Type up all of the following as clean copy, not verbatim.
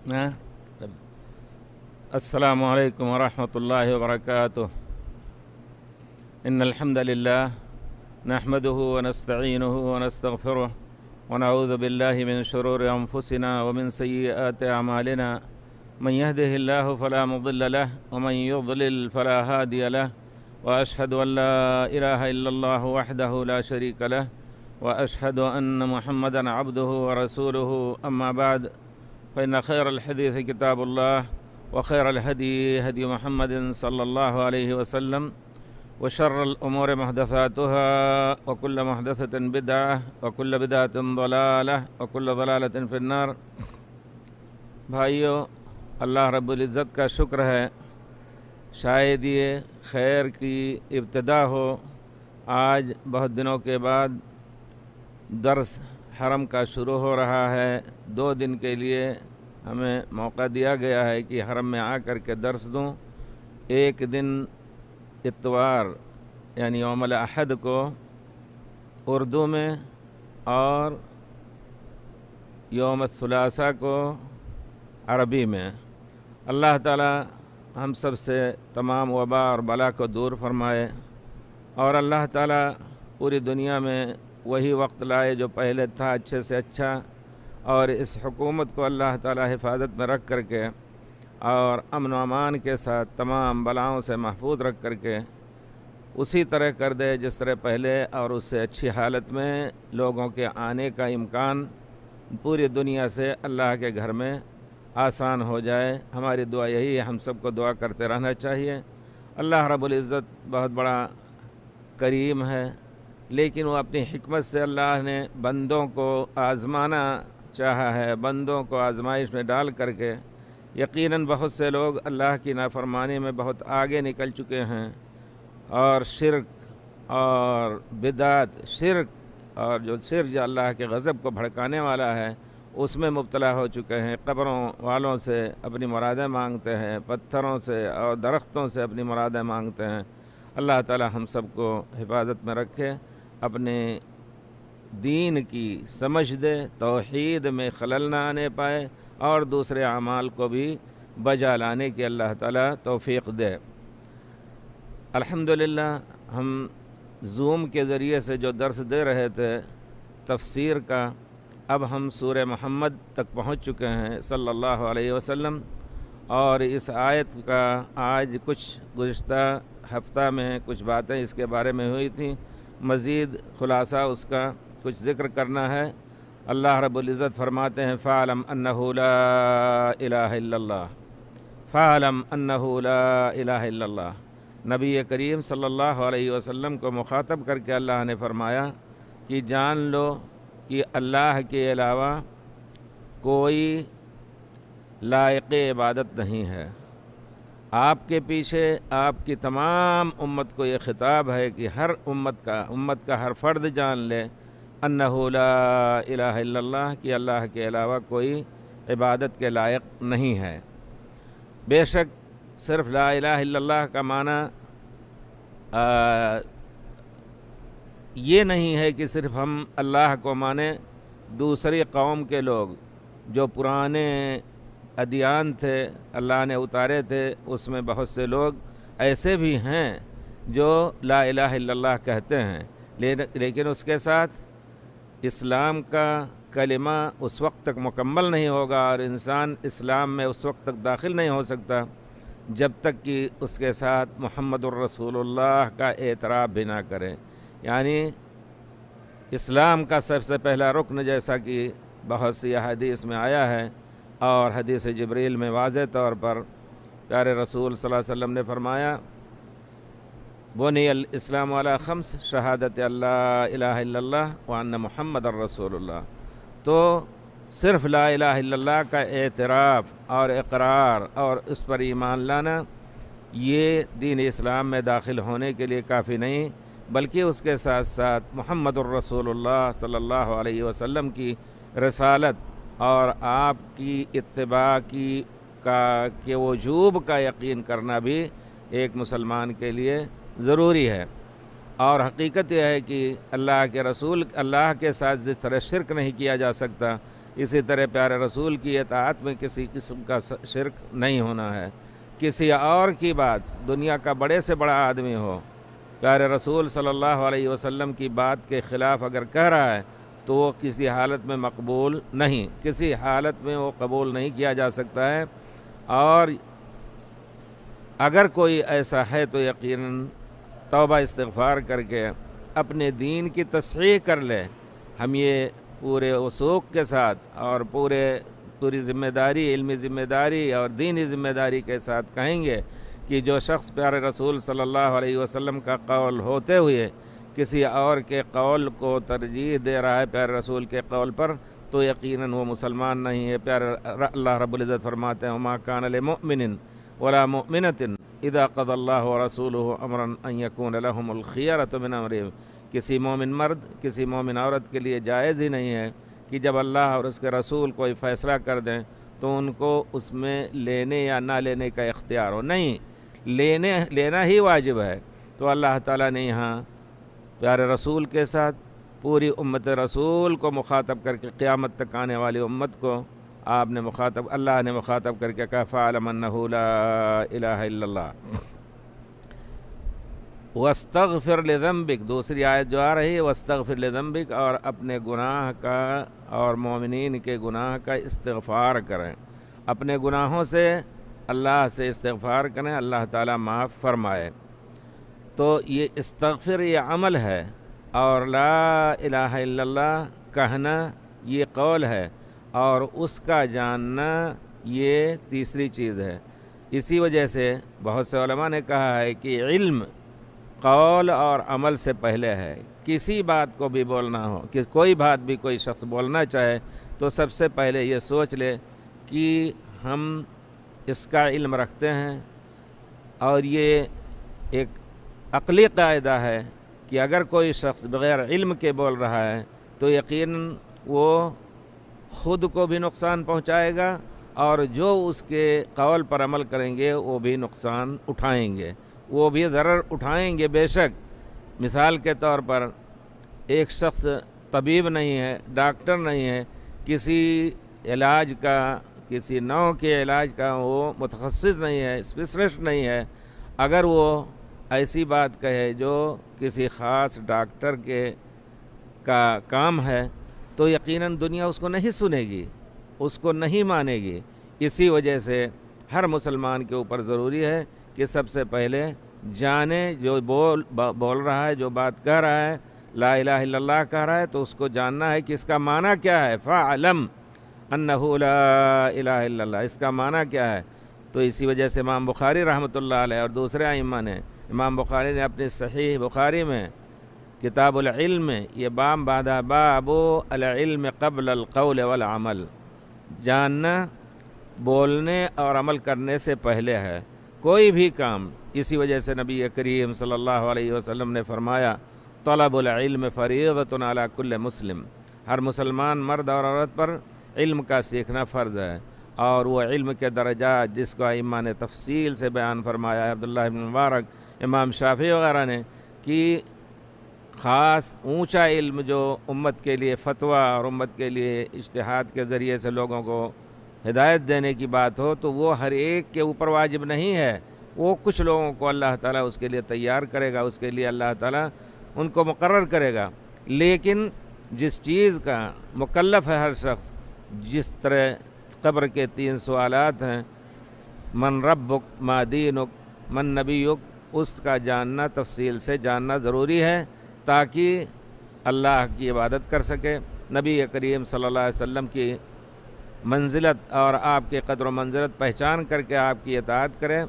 ها؟ السلام عليكم ورحمة الله وبركاته. إن الحمد لله نحمده ونستعينه ونستغفره ونعوذ بالله من شرور أنفسنا ومن سيئات أعمالنا. من يهده الله فلا مضل له ومن يضلل فلا هادي له، وأشهد أن لا إله إلا الله وحده لا شريك له، وأشهد أن محمدًا عبده ورسوله. أما بعد، فإن خير الحديث كتاب الله، وخير الهدي هدي محمد صلى الله عليه وسلم، وشر الأمور محدثاتها، وكل محدثة بدعة، وكل بدعة ضلالة، وكل ضلالة في النار۔ بھائیو، اللہ رب العزت کا شکر ہے، شاید یہ خیر کی ابتدا ہو۔ آج بہت دنوں کے بعد درس حرم کا شروع ہو رہا ہے۔ 2 دن کے لیے ہمیں موقع دیا گیا ہے کہ حرم میں آ کر کے درس دوں۔ ایک دن اتوار یعنی یوم الاحد کو اردو میں، اور یوم الثلاثاء کو عربی میں۔ اللہ تعالی ہم سب سے تمام وبا اور بلا کو دور فرمائے، اور اللہ تعالی پوری دنیا میں وہی وقت لائے جو پہلے تھا اچھے سے اچھا، اور اس حکومت کو اللہ تعالی حفاظت میں رکھ کر کے اور امن و امان کے ساتھ تمام بلاؤں سے محفوظ رکھ کر کے اسی طرح کر دے جس طرح پہلے، اور اس سے اچھی حالت میں لوگوں کے آنے کا امکان پوری دنیا سے اللہ کے گھر میں آسان ہو جائے۔ ہماری دعا یہی ہے، ہم سب کو دعا کرتے رہنا چاہیے۔ اللہ رب العزت بہت بڑا کریم ہے، لیکن وہ اپنی حکمت سے اللہ نے بندوں کو آزمانا چاہا ہے، بندوں کو آزمائش میں ڈال کر کے۔ یقیناً بہت سے لوگ اللہ کی نافرمانی میں بہت آگے نکل چکے ہیں، اور شرک اور بدعت، شرک اور جو اللہ کے غضب کو بھڑکانے والا ہے اس میں مبتلا ہو چکے ہیں۔ قبروں والوں سے اپنی مرادیں مانگتے ہیں، پتھروں سے اور درختوں سے اپنی مرادیں مانگتے ہیں۔ اللہ تعالی ہم سب کو حفاظت میں رکھے، اپنے دین کی سمجھ دے، توحید میں خلل نہ آنے پائے، اور دوسرے اعمال کو بھی بجا لانے کی اللہ تعالی توفیق دے۔ الحمدللہ ہم زوم کے ذریعے سے جو درس دے رہے تھے تفسیر کا، اب ہم سورہ محمد تک پہنچ چکے ہیں صلی اللہ علیہ وسلم، اور اس آیت کا آج کچھ گزشتہ ہفتہ میں کچھ باتیں اس کے بارے میں ہوئی تھیں، مزید خلاصہ اس کا کچھ ذکر کرنا ہے۔ اللہ رب العزت فرماتے ہیں فَاعْلَمْ أَنَّهُ لَا إِلَٰهَ إِلَّا اللَّهُ، فَاعْلَمْ أَنَّهُ لَا إِلَٰهَ إِلَّا اللَّهُ۔ نبی کریم صلی اللہ علیہ وسلم کو مخاطب کر کے اللہ نے فرمایا کہ جان لو کہ اللہ کے علاوہ کوئی لائق عبادت نہیں ہے۔ آپ کے پیچھے آپ کی تمام امت کو یہ خطاب ہے کہ ہر امت کا ہر فرد جان لے انہ لا الہ الا اللہ، کہ اللہ کے علاوہ کوئی عبادت کے لائق نہیں ہے۔ بے شک صرف لا الہ الا اللہ کا معنی یہ نہیں ہے کہ صرف ہم اللہ کو مانیں۔ دوسری قوم کے لوگ جو پرانے ادیان تھے اللہ نے اتارے تھے، اس میں بہت سے لوگ ایسے بھی ہیں جو لا الہ الا اللہ کہتے ہیں، لیکن اس کے ساتھ اسلام کا کلمہ اس وقت تک مکمل نہیں ہوگا، اور انسان اسلام میں اس وقت تک داخل نہیں ہو سکتا جب تک کہ اس کے ساتھ محمد الرسول اللہ کا اعتراف بھی نہ کرے۔ یعنی اسلام کا سب سے پہلا رکن، جیسا کہ بہت سی احادیث میں آیا ہے، اور حدیث جبریل میں واضح طور پر پیارے رسول صلی اللہ علیہ وسلم نے فرمایا بنی الاسلام علی 5 شہادت اللہ الہ الا اللہ وان محمد الرسول اللہ۔ تو صرف لا الہ الا اللہ کا اعتراف اور اقرار اور اس پر ایمان لانا یہ دین اسلام میں داخل ہونے کے لیے کافی نہیں، بلکہ اس کے ساتھ ساتھ محمد الرسول اللہ صلی اللہ علیہ وسلم کی رسالت اور آپ کی اتباع کے وجوب کا یقین کرنا بھی ایک مسلمان کے لیے ضروری ہے۔ اور حقیقت یہ ہے کہ اللہ کے رسول اللہ کے ساتھ جس طرح شرک نہیں کیا جا سکتا، اسی طرح پیارے رسول کی اطاعت میں کسی قسم کا شرک نہیں ہونا ہے۔ کسی اور کی بات، دنیا کا بڑے سے بڑا آدمی ہو، پیارے رسول صلی اللہ علیہ وسلم کی بات کے خلاف اگر کہہ رہا ہے تو وہ کسی حالت میں مقبول نہیں، کسی حالت میں وہ قبول نہیں کیا جا سکتا ہے۔ اور اگر کوئی ایسا ہے تو یقیناً توبہ استغفار کر کے اپنے دین کی تصحیح کر لے۔ ہم یہ پورے وثوق کے ساتھ اور پوری ذمہ داری، علمی ذمہ داری اور دینی ذمہ داری کے ساتھ کہیں گے کہ جو شخص پیارے رسول صلی اللہ علیہ وسلم کا قول ہوتے ہوئے کسی اور کے قول کو ترجیح دے رہا ہے پیارے رسول کے قول پر، تو یقیناً وہ مسلمان نہیں ہے۔ پیارے اللہ رب العزت فرماتے ہیں وَمَا كَانَ لِمُؤْمِنٍ وَلَا مُؤْمِنَةٍ اِذَا قَضَى اللَّهُ وَرَسُولُهُ أَمْرًا أَن يَكُونَ لَهُمُ الْخِيَرَةُ مِنْ أَمْرِهِمْ۔ کسی مومن مرد، کسی مومن عورت کے لیے جائز ہی نہیں ہے کہ جب اللہ اور اس کے رسول کوئی فیصلہ کر دیں تو ان کو اس میں لینے یا نہ لینے کا اختیار ہو۔ نہیں، لینا ہی واجب ہے۔ تو اللہ تعالیٰ نے یہاں پیارے رسول کے ساتھ پوری امت رسول کو مخاطب کر کے قیامت تک آنے والی امت کو اللہ نے مخاطب کر کے کہا فَاعْلَمْ أَنَّهُ لَا إِلَٰهَ إِلَّا اللَّهُ وَاسْتَغْفِرْ لِذَنبِكَ۔ دوسری آیت جو آ رہی ہے وَاسْتَغْفِرْ لِذَنبِكَ، اور اپنے گناہ کا اور مومنین کے گناہ کا استغفار کریں، اپنے گناہوں سے اللہ سے استغفار کریں، اللہ تعالیٰ معاف فرمائے۔ تو یہ استغفر یہ عمل ہے، اور لا الہ الا اللہ کہنا یہ قول ہے، اور اس کا جاننا یہ تیسری چیز ہے۔ اسی وجہ سے بہت سے علماء نے کہا ہے کہ علم قول اور عمل سے پہلے ہے۔ کسی بات کو بھی بولنا ہو، کہ کوئی بات بھی کوئی شخص بولنا چاہے تو سب سے پہلے یہ سوچ لے کہ ہم اس کا علم رکھتے ہیں، اور یہ ایک عقلی قاعدہ ہے کہ اگر کوئی شخص بغیر علم کے بول رہا ہے تو یقیناً وہ خود کو بھی نقصان پہنچائے گا، اور جو اس کے قول پر عمل کریں گے وہ بھی نقصان اٹھائیں گے، وہ بھی ضرر اٹھائیں گے بے شک۔ مثال کے طور پر ایک شخص طبیب نہیں ہے، ڈاکٹر نہیں ہے، کسی علاج کا، کسی نوع کے علاج کا وہ متخصص نہیں ہے، اسپیشلسٹ نہیں ہے، اگر وہ ایسی بات کہے جو کسی خاص ڈاکٹر کا کام ہے تو یقیناً دنیا اس کو نہیں سنے گی، اس کو نہیں مانے گی۔ اسی وجہ سے ہر مسلمان کے اوپر ضروری ہے کہ سب سے پہلے جانے، جو بول رہا ہے، جو بات کہہ رہا ہے، لا الہ الا اللہ کہہ رہا ہے، تو اس کو جاننا ہے کہ اس کا معنی کیا ہے۔ فَاعْلَمْ أَنَّهُ لَا إِلَٰهَ إِلَّا اللَّهُ، اس کا معنی کیا ہے۔ تو اسی وجہ سے امام بخاری رحمۃ اللہ علیہ اور دوسرے ائمہ نے، امام بخاری نے اپنی صحیح بخاری میں کتاب العلم میں یہ باب باندھا، باب العلم قبل القول والعمل، جاننا بولنے اور عمل کرنے سے پہلے ہے کوئی بھی کام۔ اسی وجہ سے نبی کریم صلی اللہ علیہ وسلم نے فرمایا طلب العلم فریضۃ علی کل مسلم، ہر مسلمان مرد اور عورت پر علم کا سیکھنا فرض ہے۔ اور وہ علم کے درجات جس کو ائمہ نے تفصیل سے بیان فرمایا ہے، عبداللہ بن مبارک، امام شافعی وغیرہ نے، کہ خاص اونچا علم جو امت کے لیے فتویٰ اور امت کے لیے اجتہاد کے ذریعے سے لوگوں کو ہدایت دینے کی بات ہو تو وہ ہر ایک کے اوپر واجب نہیں ہے، وہ کچھ لوگوں کو اللہ تعالیٰ اس کے لیے تیار کرے گا، اس کے لیے اللہ تعالیٰ ان کو مقرر کرے گا۔ لیکن جس چیز کا مکلف ہے ہر شخص، جس طرح قبر کے 3 سوالات ہیں، من ربک، ما دینک، من نبیک، اس کا جاننا، تفصیل سے جاننا ضروری ہے تاکہ اللہ کی عبادت کر سکے، نبی کریم صلی اللہ علیہ وسلم کی منزلت اور آپ کے قدر و منزلت پہچان کر کے آپ کی اطاعت کرے،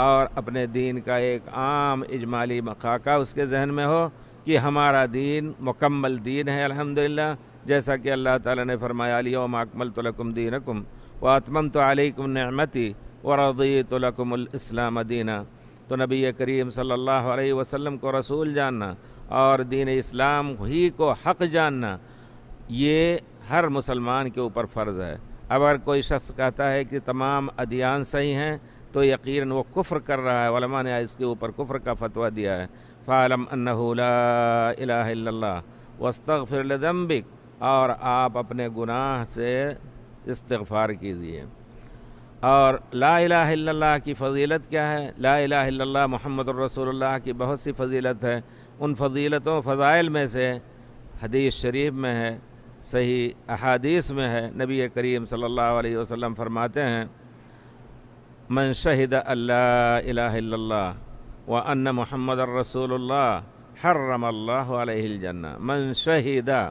اور اپنے دین کا ایک عام اجمالی خاکہ اس کے ذہن میں ہو کہ ہمارا دین مکمل دین ہے الحمدللہ، جیسا کہ اللہ تعالیٰ نے فرمایا الیوم اکملت لکم دینکم واتممت علیکم نعمتی ورضیت لکم الاسلام دینا۔ تو نبی کریم صلی اللہ علیہ وسلم کو رسول جاننا اور دین اسلام ہی کو حق جاننا، یہ ہر مسلمان کے اوپر فرض ہے۔ اگر کوئی شخص کہتا ہے کہ تمام ادیان صحیح ہیں تو یقیناً وہ کفر کر رہا ہے، علماء نے اس کے اوپر کفر کا فتویٰ دیا ہے۔ فَاعْلَمْ أَنَّهُ لَا إِلَٰهَ إِلَّا اللَّهُ وَاسْتَغْفِرْ لِذَنبِكَ، اور آپ اپنے گناہ سے استغفار کیجیے۔ اور لا الہ الا اللہ کی فضیلت کیا ہے؟ لا الہ الا اللہ محمد الرسول اللہ کی بہت سی فضیلت ہے۔ ان فضیلتوں فضائل میں سے حدیث شریف میں ہے، صحیح احادیث میں ہے، نبی کریم صلی اللہ علیہ وسلم فرماتے ہیں من شہد اللہ الہ الا اللہ وان محمد الرسول اللہ حرم اللہ علیہ الجنہ۔ من شہدہ،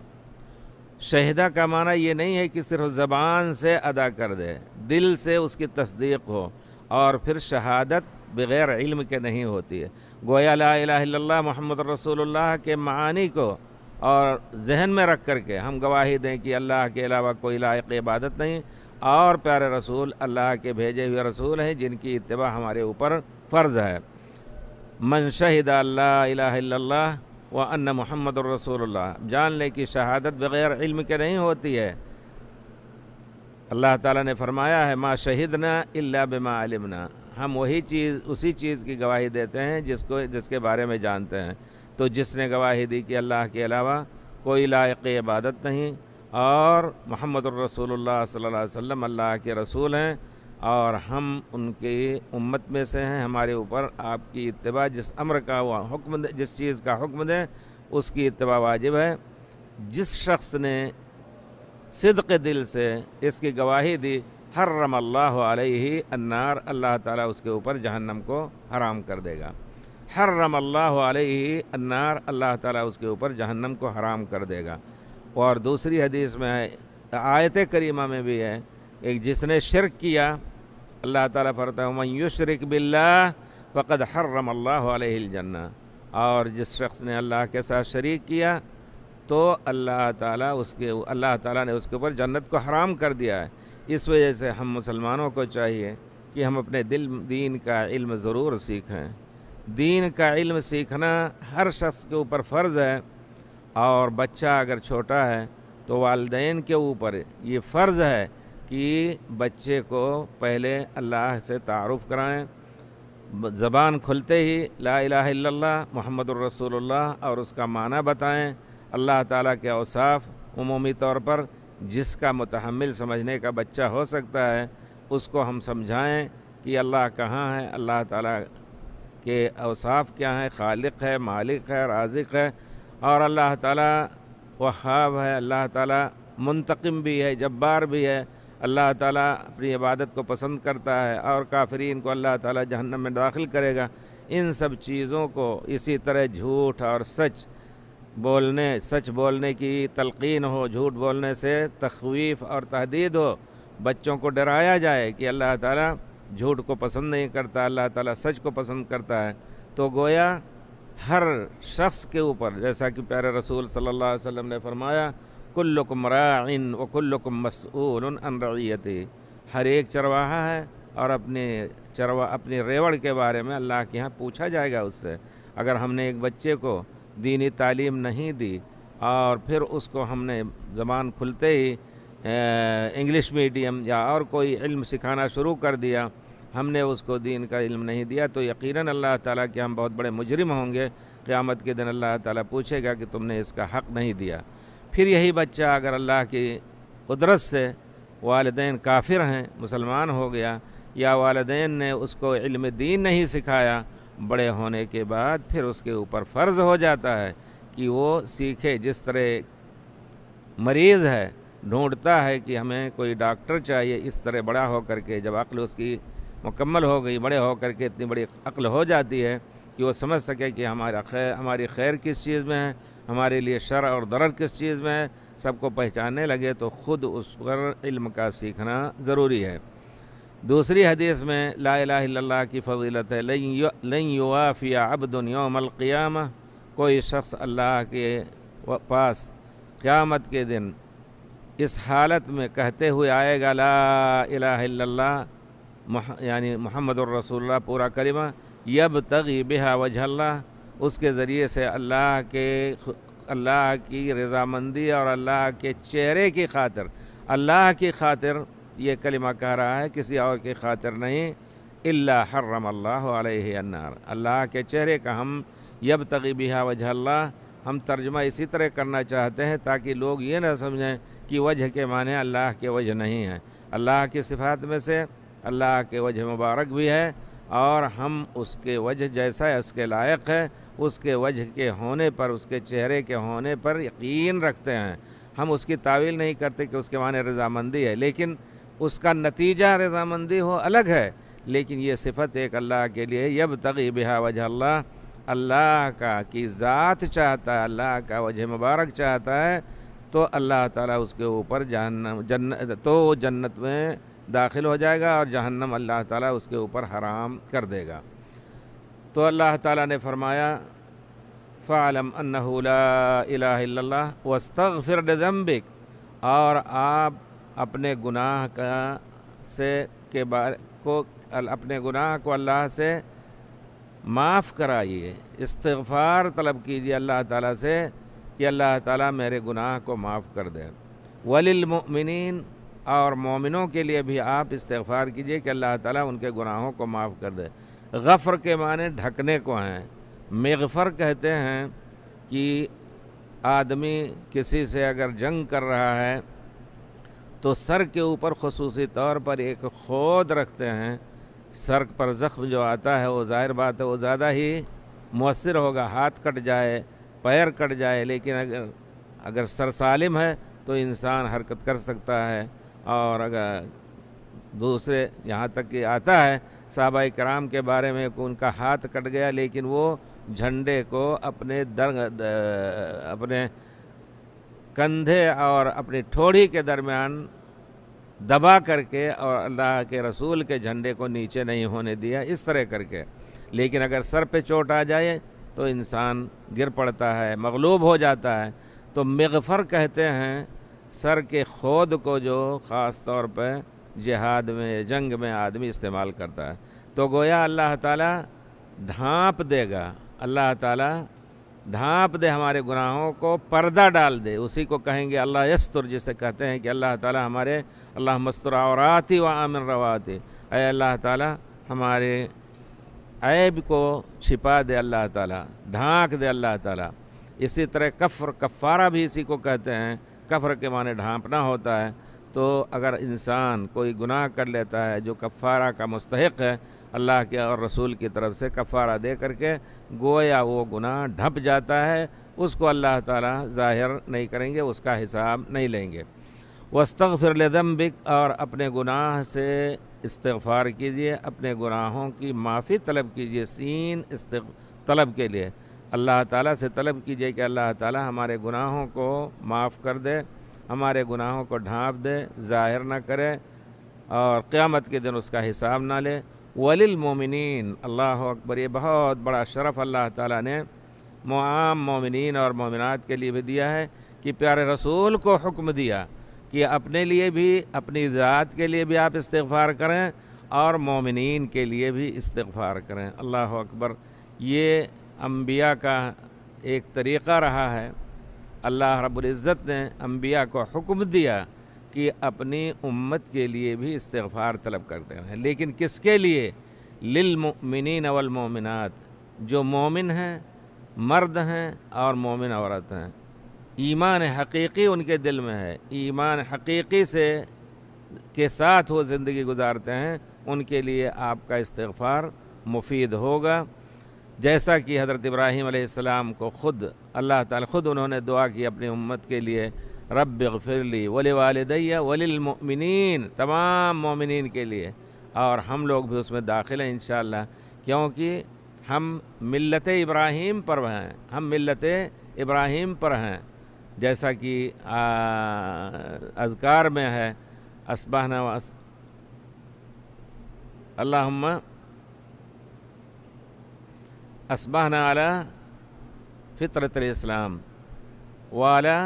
شہدہ کا معنی یہ نہیں ہے کہ صرف زبان سے ادا کر دے، دل سے اس کی تصدیق ہو، اور پھر شہادت بغیر علم کے نہیں ہوتی ہے۔ گویا لا الہ الا اللہ محمد رسول اللہ کے معانی کو اور ذہن میں رکھ کر کے ہم گواہی دیں کہ اللہ کے علاوہ کوئی لائق عبادت نہیں، اور پیارے رسول اللہ کے بھیجے ہوئے رسول ہیں جن کی اتباع ہمارے اوپر فرض ہے۔ من شہد اللہ الہ الا اللہ وان محمد الرسول اللہ، جان لے کہ شہادت بغیر علم کے نہیں ہوتی ہے۔ اللہ تعالیٰ نے فرمایا ہے ما شہدنا الا بما علمنا، ہم اسی چیز کی گواہی دیتے ہیں جس کے بارے میں جانتے ہیں۔ تو جس نے گواہی دی کہ اللہ کے علاوہ کوئی لائق عبادت نہیں اور محمد الرسول اللہ صلی اللہ علیہ وسلم اللہ کے رسول ہیں اور ہم ان کی امت میں سے ہیں، ہمارے اوپر آپ کی اتباع، جس امر کا وہ حکم دے، جس چیز کا حکم دیں اس کی اتباع واجب ہے۔ جس شخص نے صدق دل سے اس کی گواہی دی حرم اللہ علیہ النار، اللہ تعالیٰ اس کے اوپر جہنم کو حرام کر دے گا۔ حرم اللہ علیہ النار، اللہ تعالیٰ اس کے اوپر جہنم کو حرام کر دے گا۔ اور دوسری حدیث میں ہے، آیت کریمہ میں بھی ہے، ایک جس نے شرک کیا، اللہ تعالیٰ فرماتا ہے من یشرک باللہ فقد حرم اللہ علیہ الجنہ، اور جس شخص نے اللہ کے ساتھ شریک کیا تو اللہ تعالیٰ نے اس کے اوپر جنت کو حرام کر دیا ہے۔ اس وجہ سے ہم مسلمانوں کو چاہیے کہ ہم اپنے دین کا علم ضرور سیکھیں۔ دین کا علم سیکھنا ہر شخص کے اوپر فرض ہے، اور بچہ اگر چھوٹا ہے تو والدین کے اوپر یہ فرض ہے کہ بچے کو پہلے اللہ سے تعارف کرائیں، زبان کھلتے ہی لا الہ الا اللہ محمد الرسول اللہ اور اس کا معنی بتائیں۔ اللہ تعالیٰ کے اوصاف عمومی طور پر جس کا متحمل سمجھنے کا بچہ ہو سکتا ہے اس کو ہم سمجھائیں کہ اللہ کہاں ہے، اللہ تعالیٰ کے اوصاف کیا ہیں، خالق ہے، مالک ہے، رازق ہے، اور اللہ تعالیٰ وہاب ہے، اللہ تعالیٰ منتقم بھی ہے، جبار بھی ہے، اللہ تعالیٰ اپنی عبادت کو پسند کرتا ہے اور کافرین کو اللہ تعالیٰ جہنم میں داخل کرے گا۔ ان سب چیزوں کو، اسی طرح جھوٹ اور سچ بولنے کی تلقین ہو، جھوٹ بولنے سے تخویف اور تہدید ہو، بچوں کو ڈرایا جائے کہ اللہ تعالیٰ جھوٹ کو پسند نہیں کرتا، اللہ تعالیٰ سچ کو پسند کرتا ہے۔ تو گویا ہر شخص کے اوپر، جیسا کہ پیارے رسول صلی اللہ علیہ وسلم نے فرمایا کلکم راع وکلکم مسئول عن رعیتہ، ہر ایک چرواہا ہے اور اپنی ریوڑ کے بارے میں اللہ کے ہاں پوچھا جائے گا اس سے۔ اگر ہم نے ایک بچے کو دینی تعلیم نہیں دی اور پھر اس کو ہم نے زبان کھلتے ہی انگلش میڈیم یا اور کوئی علم سکھانا شروع کر دیا، ہم نے اس کو دین کا علم نہیں دیا، تو یقیناً اللہ تعالیٰ کے ہم بہت بڑے مجرم ہوں گے۔ قیامت کے دن اللہ تعالیٰ پوچھے گا کہ تم نے اس کا حق نہیں دیا۔ پھر یہی بچہ اگر اللہ کی قدرت سے والدین کافر ہیں، مسلمان ہو گیا، یا والدین نے اس کو علم دین نہیں سکھایا، بڑے ہونے کے بعد پھر اس کے اوپر فرض ہو جاتا ہے کہ وہ سیکھے۔ جس طرح مریض ہے، ڈھونڈتا ہے کہ ہمیں کوئی ڈاکٹر چاہیے، اس طرح بڑا ہو کر کے جب عقل اس کی مکمل ہو گئی، بڑے ہو کر کے اتنی بڑی عقل ہو جاتی ہے کہ وہ سمجھ سکے کہ ہماری خیر کس چیز میں ہے، ہمارے لیے شر اور ضرر کس چیز میں ہے، سب کو پہچاننے لگے، تو خود اس پر علم کا سیکھنا ضروری ہے۔ دوسری حدیث میں لا الہ الا اللہ کی فضیلت ہے، لن یوافی عبد یوم القیامہ، کوئی شخص اللہ کے پاس قیامت کے دن اس حالت میں کہتے ہوئے آئے گا لا الہ الا اللہ یعنی محمد الرسول اللہ پورا کلمہ، یبتغی بہا وجہ اللہ، اس کے ذریعے سے اللہ کی رضامندی اور اللہ کے چہرے کی خاطر، اللہ کی خاطر یہ کلمہ کہہ رہا ہے، کسی اور کی خاطر نہیں، الا حرم اللہ علیہ النار، اللہ کے چہرے کا ہم یبتغی بہا وجہ اللہ، ہم ترجمہ اسی طرح کرنا چاہتے ہیں تاکہ لوگ یہ نہ سمجھیں کہ وجہ کے معنی اللہ کے وجہ نہیں ہیں۔ اللہ کی صفات میں سے اللہ کے وجہ مبارک بھی ہے، اور ہم اس کے وجہ جیسا ہے اس کے لائق ہے، اس کے وجہ کے ہونے پر، اس کے چہرے کے ہونے پر یقین رکھتے ہیں۔ ہم اس کی تعویل نہیں کرتے کہ اس کے معنی رضامندی ہے، لیکن اس کا نتیجہ رضامندی ہو الگ ہے، لیکن یہ صفت ایک اللہ کے لیے یبتغی بہا وجہ اللہ، اللہ کا کی ذات چاہتا ہے، اللہ کا وجہ مبارک چاہتا ہے تو اللہ تعالیٰ اس کے اوپر جنت میں داخل ہو جائے گا، اور جہنم اللہ تعالیٰ اس کے اوپر حرام کر دے گا۔ تو اللہ تعالیٰ نے فرمایا فَاعْلَمْ أَنَّهُ لَا إِلَهَ إِلَّا اللَّهُ وَاسْتَغْفِرْ لِذَنبِكَ، اور آپ اپنے گناہ کو اللہ سے معاف کرائیے، استغفار طلب کیجیے اللہ تعالیٰ سے کہ اللہ تعالیٰ میرے گناہ کو معاف کر دے۔ وَلِلْمُؤْمِنِينَ، اور مومنوں کے لیے بھی آپ استغفار کیجیے کہ اللہ تعالیٰ ان کے گناہوں کو معاف کر دے۔ غفر کے معنی ڈھکنے کو ہیں، مغفر کہتے ہیں کہ آدمی کسی سے اگر جنگ کر رہا ہے تو سر کے اوپر خصوصی طور پر ایک خود رکھتے ہیں، سر پر زخم جو آتا ہے وہ ظاہر بات ہے وہ زیادہ ہی مؤثر ہوگا، ہاتھ کٹ جائے، پیر کٹ جائے، لیکن اگر سر سالم ہے تو انسان حرکت کر سکتا ہے۔ اور اگر دوسرے یہاں تک کہ آتا ہے صحابہ کرام کے بارے میں کہ ان کا ہاتھ کٹ گیا لیکن وہ جھنڈے کو اپنے کندھے اور اپنی ٹھوڑی کے درمیان دبا کر کے اور اللہ کے رسول کے جھنڈے کو نیچے نہیں ہونے دیا، اس طرح کر کے۔ لیکن اگر سر پہ چوٹ آ جائے تو انسان گر پڑتا ہے، مغلوب ہو جاتا ہے۔ تو مغفر کہتے ہیں سر کے خود کو جو خاص طور پہ جہاد میں، جنگ میں آدمی استعمال کرتا ہے۔ تو گویا اللہ تعالیٰ ڈھانپ دے گا، اللہ تعالیٰ ڈھانپ دے ہمارے گناہوں کو، پردہ ڈال دے، اسی کو کہیں گے اللہ یستر، جسے کہتے ہیں کہ اللہ تعالیٰ ہمارے اللہ مستر عوراتی و آمن رواتی، اے اللہ تعالیٰ ہمارے عیب کو چھپا دے، اللہ تعالیٰ ڈھانک دے اللہ تعالیٰ۔ اسی طرح کفارہ بھی اسی کو کہتے ہیں، کفر کے معنی ڈھانپنا ہوتا ہے۔ تو اگر انسان کوئی گناہ کر لیتا ہے جو کفارہ کا مستحق ہے، اللہ کے اور رسول کی طرف سے کفارہ دے کر کے گویا وہ گناہ ڈھپ جاتا ہے، اس کو اللہ تعالیٰ ظاہر نہیں کریں گے، اس کا حساب نہیں لیں گے۔ وَاسْتَغْفِرْ لِذَنبِكَ، اور اپنے گناہ سے استغفار کیجیے، اپنے گناہوں کی معافی طلب کیجیے، طلب کے لیے اللہ تعالیٰ سے طلب کیجیے کہ اللہ تعالیٰ ہمارے گناہوں کو معاف کر دے، ہمارے گناہوں کو ڈھانپ دے، ظاہر نہ کرے، اور قیامت کے دن اس کا حساب نہ لے۔ وَلِلْمُؤْمِنِينَ، اللہ اکبر، یہ بہت بڑا شرف اللہ تعالیٰ نے عام مومنین اور مومنات کے لیے بھی دیا ہے کہ پیارے رسول کو حکم دیا کہ اپنے لیے بھی، اپنی ذات کے لیے بھی آپ استغفار کریں اور مومنین کے لیے بھی استغفار کریں۔ اللہ اکبر، یہ انبیاء کا ایک طریقہ رہا ہے۔ اللہ رب العزت نے انبیاء کو حکم دیا کہ اپنی امت کے لیے بھی استغفار طلب کرتے ہیں، لیکن کس کے لیے؟ للمؤمنین والمؤمنات، جو مومن ہیں، مرد ہیں اور مومن عورت ہیں، ایمان حقیقی ان کے دل میں ہے، ایمان حقیقی کے ساتھ وہ زندگی گزارتے ہیں، ان کے لیے آپ کا استغفار مفید ہوگا۔ جیسا کہ حضرت ابراہیم علیہ السلام کو خود اللہ تعالیٰ انہوں نے دعا کی اپنی امت کے لیے، رب اغفر لی ولوالدی وللمؤمنین، تمام مومنین کے لیے، اور ہم لوگ بھی اس میں داخل ہیں انشاءاللہ، کیونکہ ہم ملت ابراہیم پر ہیں، ہم ملت ابراہیم پر ہیں، جیسا کہ اذکار میں ہے، اصبحنا اللہم اصبحنا علی فطرت الاسلام وعلی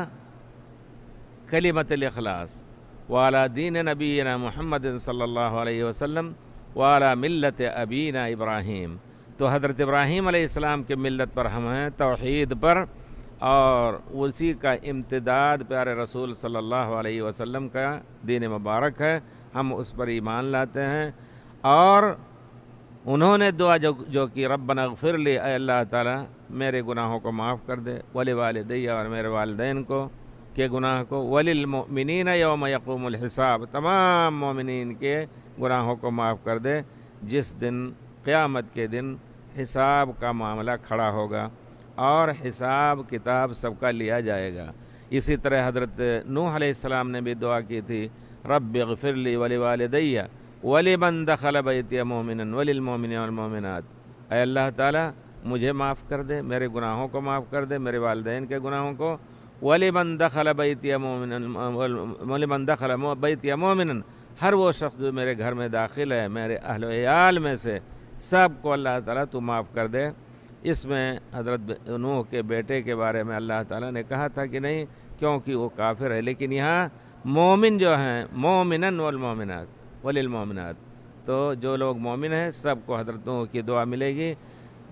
کلمت الاخلاص وعلی دین نبینا محمد صلی اللہ علیہ وسلم وعلی ملت ابینا ابراہیم۔ تو حضرت ابراہیم علیہ السلام کے ملت پر ہم ہیں، توحید پر، اور اسی کا امتداد پیارے رسول صلی اللہ علیہ وسلم کا دین مبارک ہے، ہم اس پر ایمان لاتے ہیں۔ اور انہوں نے دعا جو کی ربنا اغفر لی، اے اللہ تعالیٰ میرے گناہوں کو معاف کر دے، ولوالدی اور میرے والدین کو کے گناہ کو، وللمؤمنین یوم یقوم الحساب تمام مومنین کے گناہوں کو معاف کر دے جس دن قیامت کے دن حساب کا معاملہ کھڑا ہوگا اور حساب کتاب سب کا لیا جائے گا۔ اسی طرح حضرت نوح علیہ السلام نے بھی دعا کی تھی، رب اغفر لی ولوالدی ولمن دخل بیتی مؤمنا وللمؤمنین والمؤمنات، اے اللہ تعالیٰ مجھے معاف کر دے، میرے گناہوں کو معاف کر دے، میرے والدین کے گناہوں کو، ولمن دخل بیتی مؤمنا ولمن دخل بیتی مؤمنا، ہر وہ شخص جو میرے گھر میں داخل ہے میرے اہل و عیال میں سے سب کو اللہ تعالیٰ تو معاف کر دے۔ اس میں حضرت نوح کے بیٹے کے بارے میں اللہ تعالیٰ نے کہا تھا کہ نہیں کیونکہ وہ کافر ہے، لیکن یہاں مومن جو ہیں مومنا والمؤمنات وللمؤمنات، تو جو لوگ مومن ہیں سب کو حضرت نوح کی دعا ملے گی،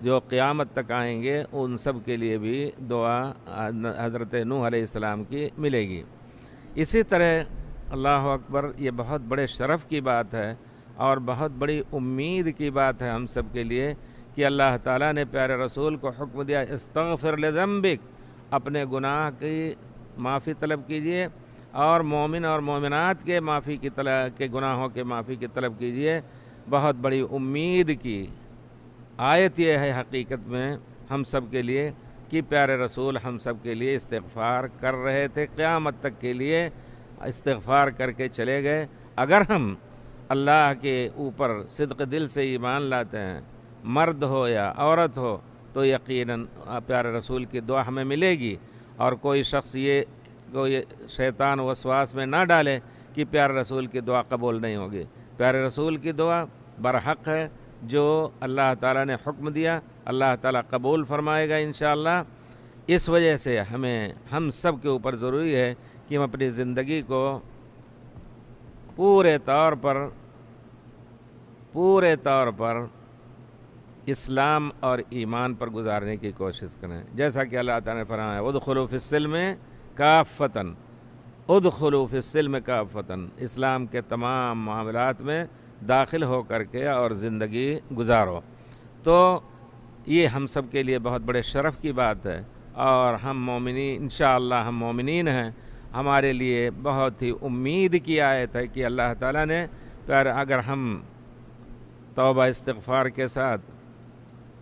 جو قیامت تک آئیں گے ان سب کے لیے بھی دعا حضرت نوح علیہ السلام کی ملے گی۔ اسی طرح اللہ اکبر، یہ بہت بڑے شرف کی بات ہے اور بہت بڑی امید کی بات ہے ہم سب کے لیے کہ اللہ تعالیٰ نے پیارے رسول کو حکم دیا استغفر لذنبک، اپنے گناہ کی معافی طلب کیجئے اور مومن اور مومنات کے کے گناہوں کے معافی کی طلب کیجئے۔ بہت بڑی امید کی آیت یہ ہے حقیقت میں ہم سب کے لیے کہ پیارے رسول ہم سب کے لیے استغفار کر رہے تھے، قیامت تک کے لیے استغفار کر کے چلے گئے۔ اگر ہم اللہ کے اوپر صدق دل سے ایمان لاتے ہیں، مرد ہو یا عورت ہو، تو یقیناً پیارے رسول کی دعا ہمیں ملے گی، اور کوئی شخص کوئی شیطان وسواس میں نہ ڈالے کہ پیارے رسول کی دعا قبول نہیں ہوگی۔ پیارے رسول کی دعا برحق ہے، جو اللہ تعالیٰ نے حکم دیا اللہ تعالیٰ قبول فرمائے گا انشاءاللہ۔ اس وجہ سے ہم سب کے اوپر ضروری ہے کہ ہم اپنی زندگی کو پورے طور پر اسلام اور ایمان پر گزارنے کی کوشش کریں، جیسا کہ اللہ تعالیٰ نے فرمایا ادخلوا فی السلم کافۃ، ادخلوا فی السلم کافۃ، اسلام کے تمام معاملات میں داخل ہو کر کے اور زندگی گزارو۔ تو یہ ہم سب کے لیے بہت بڑے شرف کی بات ہے، اور ہم مومنین انشاءاللہ ہم مومنین ہیں، ہمارے لیے بہت ہی امید کی آیت ہے کہ اللہ تعالیٰ نے اگر ہم توبہ استغفار کے ساتھ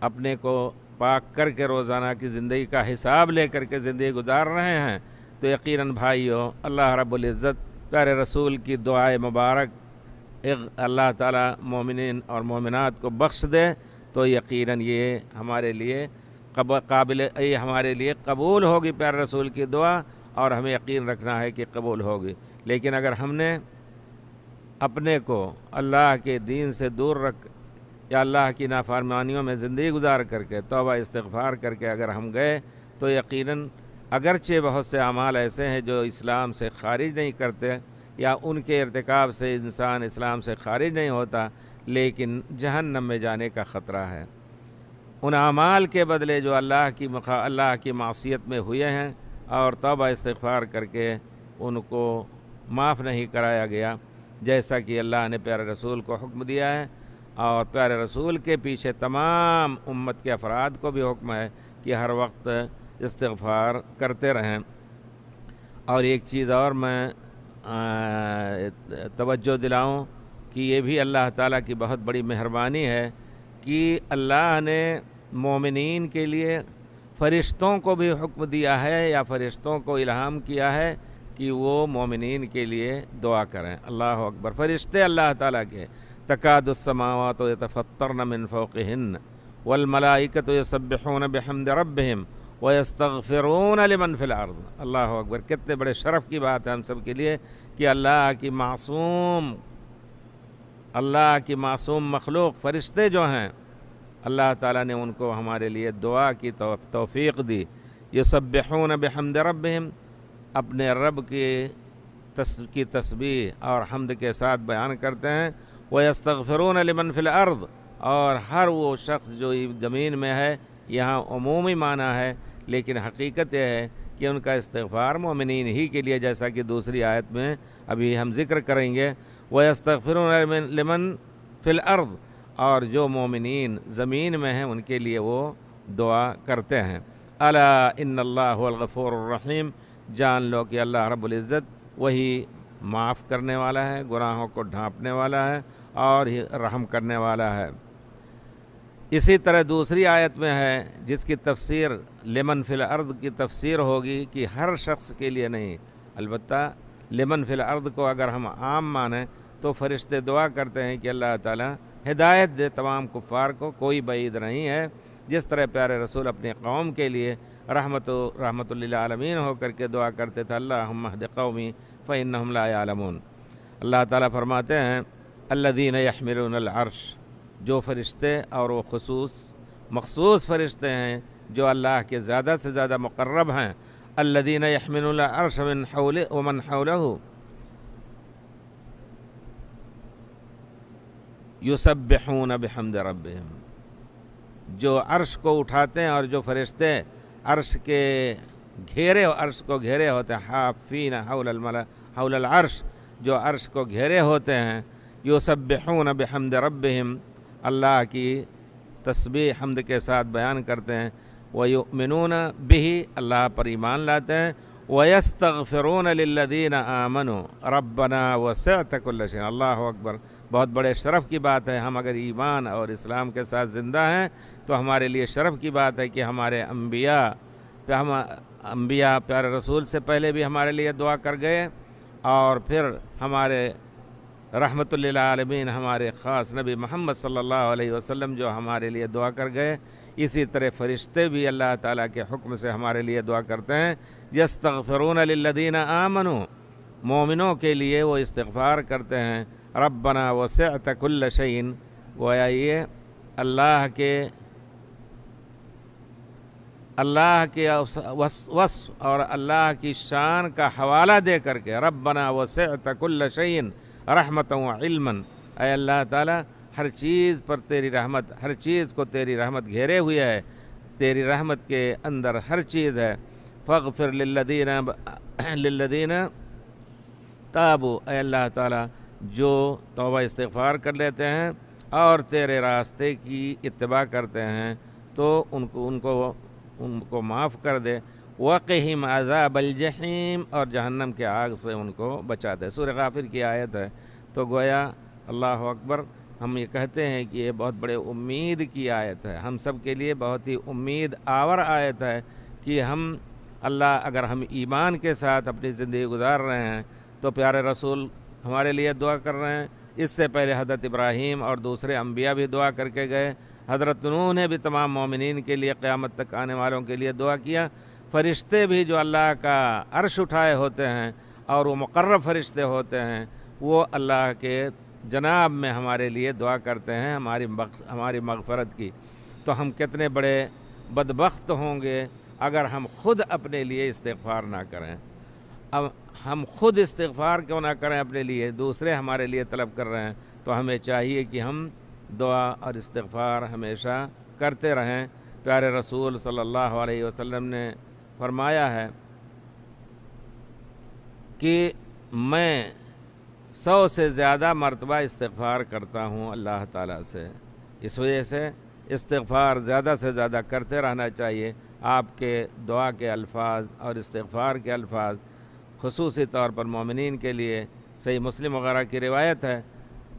اپنے کو پاک کر کے روزانہ کی زندگی کا حساب لے کر کے زندگی گزار رہے ہیں، تو یقیناً بھائیو اللہ رب العزت پیارے رسول کی دعائے مبارک اللہ تعالیٰ مومنین اور مومنات کو بخش دے، تو یقیناً یہ ہمارے لیے ہمارے لیے قبول ہوگی پیارے رسول کی دعا، اور ہمیں یقین رکھنا ہے کہ قبول ہوگی۔ لیکن اگر ہم نے اپنے کو اللہ کے دین سے دور رکھ یا اللہ کی نافرمانیوں میں زندگی گزار کر کے توبہ استغفار کر کے اگر ہم گئے، تو یقیناً اگرچہ بہت سے اعمال ایسے ہیں جو اسلام سے خارج نہیں کرتے یا ان کے ارتکاب سے انسان اسلام سے خارج نہیں ہوتا، لیکن جہنم میں جانے کا خطرہ ہے۔ ان اعمال کے بدلے جو اللہ کی معصیت میں ہوئے ہیں اور توبہ استغفار کر کے ان کو معاف نہیں کرایا گیا، جیسا کہ اللہ نے پیارے رسول کو حکم دیا ہے، اور پیارے رسول کے پیچھے تمام امت کے افراد کو بھی حکم ہے کہ ہر وقت استغفار کرتے رہیں۔ اور ایک چیز اور میں توجہ دلاؤں کہ یہ بھی اللہ تعالیٰ کی بہت بڑی مہربانی ہے کہ اللہ نے مومنین کے لیے فرشتوں کو بھی حکم دیا ہے یا فرشتوں کو الہام کیا ہے کہ وہ مومنین کے لیے دعا کریں۔ اللہ اکبر، فرشتے اللہ تعالیٰ کے تکاد السماوات یتفطرن من فوقہن والملائکۃ یسبحون بحمد ربہم ویستغفرون لمن فی الارض۔ اللہ اکبر، کتنے بڑے شرف کی بات ہے ہم سب کے لیے کہ اللہ کی معصوم مخلوق فرشتے جو ہیں، اللہ تعالیٰ نے ان کو ہمارے لیے دعا کی توفیق دی۔ یسبحون بحمد ربہم، اپنے رب کی تسبیح اور حمد کے ساتھ بیان کرتے ہیں۔ وَيَسْتَغْفِرُونَ لِمَنْ فِي الْأَرْضِ، اور ہر وہ شخص جو زمین میں ہے، یہاں عمومی معنی ہے لیکن حقیقت یہ ہے کہ ان کا استغفار مومنین ہی کے لیے، جیسا کہ دوسری آیت میں ابھی ہم ذکر کریں گے۔ وَيَسْتَغْفِرُونَ لِمَنْ فِي الْأَرْضِ، اور جو مومنین زمین میں ہیں ان کے لیے وہ دعا کرتے ہیں۔ الا ان اللہ هو الغفور الرحیم، جان لو کہ اللہ رب العزت وہی معاف کرنے والا ہے، گناہوں کو ڈھانپنے والا ہے اور رحم کرنے والا ہے۔ اسی طرح دوسری آیت میں ہے جس کی تفسیر لمن فی الارض کی تفسیر ہوگی کہ ہر شخص کے لیے نہیں، البتہ لمن فی الارض کو اگر ہم عام مانیں تو فرشتے دعا کرتے ہیں کہ اللہ تعالیٰ ہدایت دے تمام کفار کو، کوئی بعید نہیں ہے۔ جس طرح پیارے رسول اپنی قوم کے لیے رحمت للعالمین ہو کر کے دعا کرتے تھے، اللہم اہد قومی فإنہم لا یعلمون۔ اللہ تعالیٰ فرماتے ہیں الذین یحملون العرش، جو فرشتے اور وہ مخصوص فرشتے ہیں جو اللہ کے زیادہ سے زیادہ مقرب ہیں، الذین یحملون العرش ومن حولہ یسبحون بحمد ربہم، جو عرش کو اٹھاتے ہیں اور جو فرشتے عرش کو گھیرے ہوتے ہیں، حافین حول العرش، جو عرش کو گھیرے ہوتے ہیں، یسبحون بحمد ربہم، اللہ کی تسبیح حمد کے ساتھ بیان کرتے ہیں، ویؤمنون بہ، اللہ پر ایمان لاتے ہیں، ویستغفرون للذین آمنوا ربنا وسعت کل شیء، اللہ اکبر، بہت بڑے شرف کی بات ہے۔ ہم اگر ایمان اور اسلام کے ساتھ زندہ ہیں تو ہمارے لیے شرف کی بات ہے کہ ہمارے انبیاء پیارے رسول سے پہلے بھی ہمارے لیے دعا کر گئے، اور پھر ہمارے رحمت للعالمین ہمارے خاص نبی محمد صلی اللہ علیہ وسلم جو ہمارے لیے دعا کر گئے، اسی طرح فرشتے بھی اللہ تعالیٰ کے حکم سے ہمارے لیے دعا کرتے ہیں۔ یستغفرون للذین آمنوا، مومنوں کے لیے وہ استغفار کرتے ہیں، ربنا وسعت کل شیء، گویا یہ اللہ کے وصف اور اللہ کی شان کا حوالہ دے کر کے، ربنا وسعت کل شیء رحمتا وعلما، اے اللہ تعالیٰ ہر چیز پر تیری رحمت، ہر چیز کو تیری رحمت گھیرے ہوئے ہے، تیری رحمت کے اندر ہر چیز ہے، فاغفر للذین تابوا، اے اللہ تعالیٰ جو توبہ استغفار کر لیتے ہیں اور تیرے راستے کی اتباع کرتے ہیں تو ان کو معاف کر دے، وقہم عذاب الجحیم، اور جہنم کے آگ سے ان کو بچا دے۔ سورہ غافر کی آیت ہے۔ تو گویا اللہ اکبر، ہم یہ کہتے ہیں کہ یہ بہت بڑے امید کی آیت ہے، ہم سب کے لیے بہت ہی امید آور آیت ہے کہ اگر ہم ایمان کے ساتھ اپنی زندگی گزار رہے ہیں تو پیارے رسول ہمارے لیے دعا کر رہے ہیں۔ اس سے پہلے حضرت ابراہیم اور دوسرے انبیاء بھی دعا کر کے گئے، حضرت نوح نے بھی تمام مومنین کے لیے، قیامت تک آنے والوں کے لیے دعا کیا، فرشتے بھی جو اللہ کا عرش اٹھائے ہوتے ہیں اور وہ مقرب فرشتے ہوتے ہیں، وہ اللہ کے جناب میں ہمارے لیے دعا کرتے ہیں ہماری مغفرت کی۔ تو ہم کتنے بڑے بدبخت ہوں گے اگر ہم خود اپنے لیے استغفار نہ کریں۔ اب ہم خود استغفار کیوں نہ کریں اپنے لیے، دوسرے ہمارے لیے طلب کر رہے ہیں، تو ہمیں چاہیے کہ ہم دعا اور استغفار ہمیشہ کرتے رہیں۔ پیارے رسول صلی اللہ علیہ وسلم نے فرمایا ہے کہ میں 100 سے زیادہ مرتبہ استغفار کرتا ہوں اللہ تعالیٰ سے، اس وجہ سے استغفار زیادہ سے زیادہ کرتے رہنا چاہیے۔ آپ کے دعا کے الفاظ اور استغفار کے الفاظ خصوصی طور پر مومنین کے لیے، صحیح مسلم وغیرہ کی روایت ہے،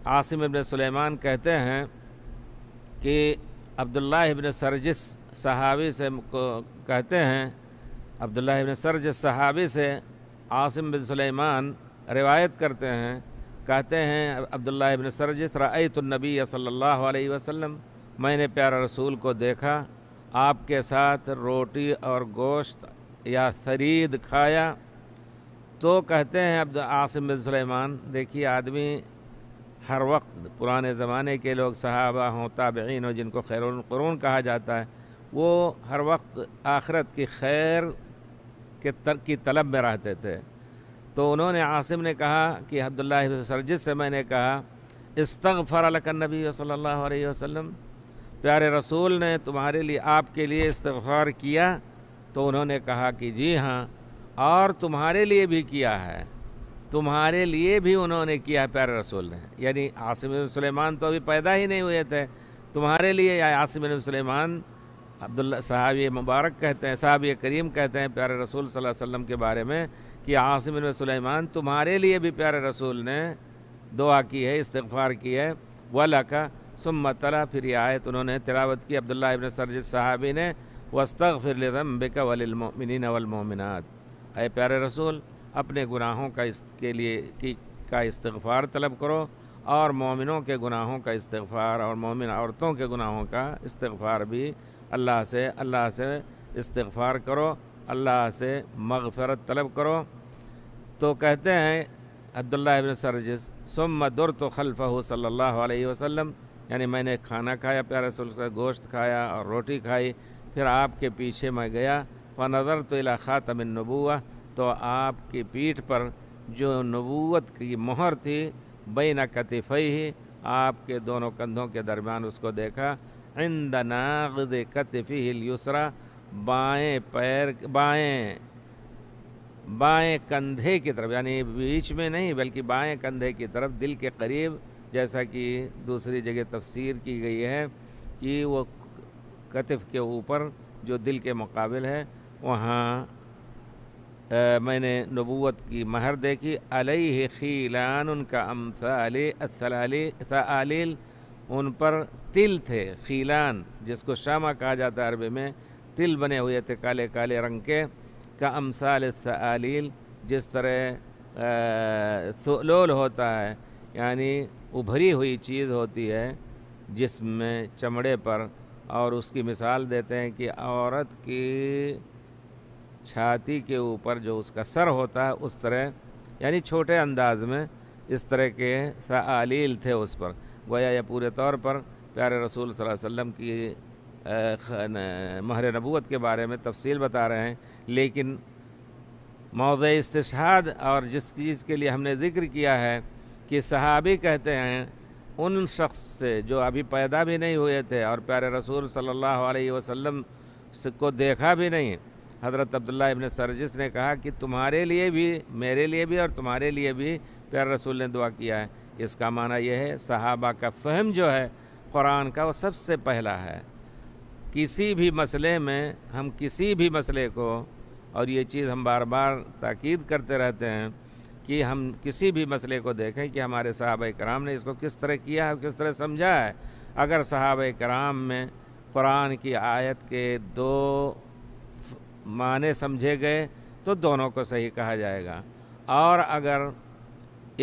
عاصم ابن سلیمان کہتے ہیں کہ عبداللہ ابن سرجس صحابی سے کہتے ہیں، عبداللہ ابن سرجس صحابی سے عاصم بن سلیمان روایت کرتے ہیں، کہتے ہیں عبداللہ ابن سرجس رأیت النبی صلی اللہ علیہ وسلم، میں نے پیارے رسول کو دیکھا، آپ کے ساتھ روٹی اور گوشت یا ثرید کھایا۔ تو کہتے ہیں عاصم بن سلیمان، دیکھیے آدمی ہر وقت، پرانے زمانے کے لوگ صحابہ ہوں، تابعین ہوں، جن کو خیر القرون کہا جاتا ہے، وہ ہر وقت آخرت کی خیر کی طلب میں رہتے تھے۔ تو انہوں نے، عاصم نے کہا کہ عبداللہ بن سرجس سے میں نے کہا، استغفر لک النبی صلی اللہ علیہ وسلم، پیارے رسول نے تمہارے لیے، آپ کے لیے استغفار کیا؟ تو انہوں نے کہا کہ جی ہاں، اور تمہارے لیے بھی کیا ہے۔ تمہارے لیے بھی انہوں نے کیا پیارے رسول نے، یعنی عاصم بن سلیمان تو ابھی پیدا ہی نہیں ہوئے تھے، تمہارے لیے عاصم بن سلیمان عبداللہ صحابی مبارک کہتے ہیں، صحابی کریم کہتے ہیں پیارے رسول صلی اللہ علیہ وسلم کے بارے میں کہ عاصم بن سلیمان تمہارے لیے بھی پیارے رسول نے دعا کی ہے، استغفار کی ہے۔ وَلَكَ ثُمَّ تلا، پھر یہ آیت انہوں نے تلاوت کی عبداللہ ابن سرجس صحابی نے، وَاسْتَغْفِرْ لِذَنبِكَ وَلِلْمُؤْمِنِينَ وَالْمُؤْمِنَاتِ، اے پیارے رسول اپنے گناہوں کے لیے کا استغفار طلب کرو، اور مومنوں کے گناہوں کا استغفار، اور مومن عورتوں کے گناہوں کا استغفار بھی اللہ سے استغفار کرو، اللہ سے مغفرت طلب کرو۔ تو کہتے ہیں عبداللہ ابن سرجس، ثم درت خلفہ صلی اللہ علیہ وسلم، یعنی میں نے کھانا کھایا پیارے رسول کا، گوشت کھایا اور روٹی کھائی، پھر آپ کے پیچھے میں گیا، فنظرت الی خاتم النبوہ، تو آپ کی پیٹھ پر جو نبوت کی مہر تھی، بین کتفیہ، آپ کے دونوں کندھوں کے درمیان اس کو دیکھا، عند ناغض کتفہ الیسریٰ، بائیں کندھے کی طرف، یعنی بیچ میں نہیں بلکہ بائیں کندھے کی طرف، دل کے قریب، جیسا کہ دوسری جگہ تفسیر کی گئی ہے کہ وہ کتف کے اوپر جو دل کے مقابل ہے، وہاں میں نے نبوت کی مہر دیکھی، علیہ خیلان کا امثال الثعالیل، ان پر تل تھے، خیلان جس کو شامہ کہا جاتا ہے عربی میں، تل بنے ہوئے تھے کالے کالے رنگ کے، کا امثال الثعالیل، جس طرح ثعلول ہوتا ہے، یعنی ابھری ہوئی چیز ہوتی ہے جسم میں چمڑے پر، اور اس کی مثال دیتے ہیں کہ عورت کی چھاتی کے اوپر جو اس کا سر ہوتا ہے اس طرح، یعنی چھوٹے انداز میں اس طرح کے ثعالیل تھے اس پر۔ گویا یہ پورے طور پر پیارے رسول صلی اللہ علیہ وسلم کی مہر نبوت کے بارے میں تفصیل بتا رہے ہیں، لیکن موضع استشہاد اور جس چیز کے لیے ہم نے ذکر کیا ہے کہ صحابی کہتے ہیں ان شخص سے جو ابھی پیدا بھی نہیں ہوئے تھے اور پیارے رسول صلی اللہ علیہ وسلم کو دیکھا بھی نہیں، حضرت عبداللہ ابن سرجس نے کہا کہ تمہارے لیے بھی، میرے لیے بھی اور تمہارے لیے بھی پیارے رسول نے دعا کیا ہے۔ اس کا معنی یہ ہے صحابہ کا فہم جو ہے قرآن کا وہ سب سے پہلا ہے۔ کسی بھی مسئلے میں، ہم کسی بھی مسئلے کو، اور یہ چیز ہم بار بار تاکید کرتے رہتے ہیں کہ ہم کسی بھی مسئلے کو دیکھیں کہ ہمارے صحابہ کرام نے اس کو کس طرح کیا ہے، کس طرح سمجھا ہے۔ اگر صحابہ کرام میں قرآن کی آیت کے دو معنی سمجھے گئے تو دونوں کو صحیح کہا جائے گا، اور اگر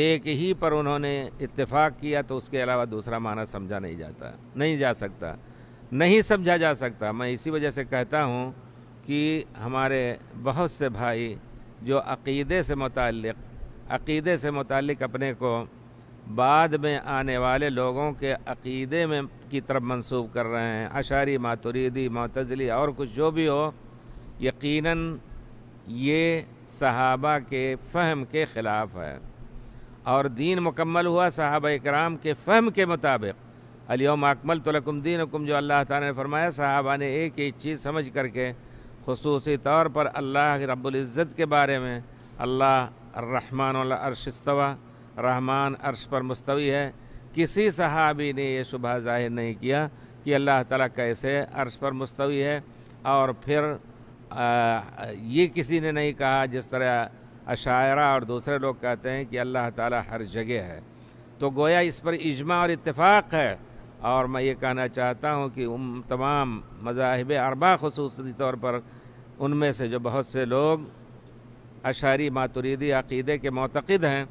ایک ہی پر انہوں نے اتفاق کیا تو اس کے علاوہ دوسرا معنی سمجھا نہیں جا سکتا، نہیں سمجھا جا سکتا۔ میں اسی وجہ سے کہتا ہوں کہ ہمارے بہت سے بھائی جو عقیدے سے متعلق اپنے کو بعد میں آنے والے لوگوں کے عقیدے میں کی طرف منسوب کر رہے ہیں، اشعری، ماتریدی، معتزلی اور کچھ جو بھی ہو، یقیناً یہ صحابہ کے فہم کے خلاف ہے، اور دین مکمل ہوا صحابہ کرام کے فہم کے مطابق۔ الیوم اکملت لکم دینکم، جو اللہ تعالیٰ نے فرمایا، صحابہ نے ایک ایک چیز سمجھ کر کے، خصوصی طور پر اللہ رب العزت کے بارے میں، اللہ الرحمن علی العرش استویٰ، رحمان عرش پر مستوی ہے، کسی صحابی نے یہ شبہ ظاہر نہیں کیا کہ اللہ تعالیٰ کیسے عرش پر مستوی ہے، اور پھر یہ کسی نے نہیں کہا جس طرح اشاعرہ اور دوسرے لوگ کہتے ہیں کہ اللہ تعالیٰ ہر جگہ ہے۔ تو گویا اس پر اجماع اور اتفاق ہے، اور میں یہ کہنا چاہتا ہوں کہ تمام مذاہب اربعہ خصوصی طور پر ان میں سے جو بہت سے لوگ اشعری ماتریدی عقیدے کے معتقد ہیں،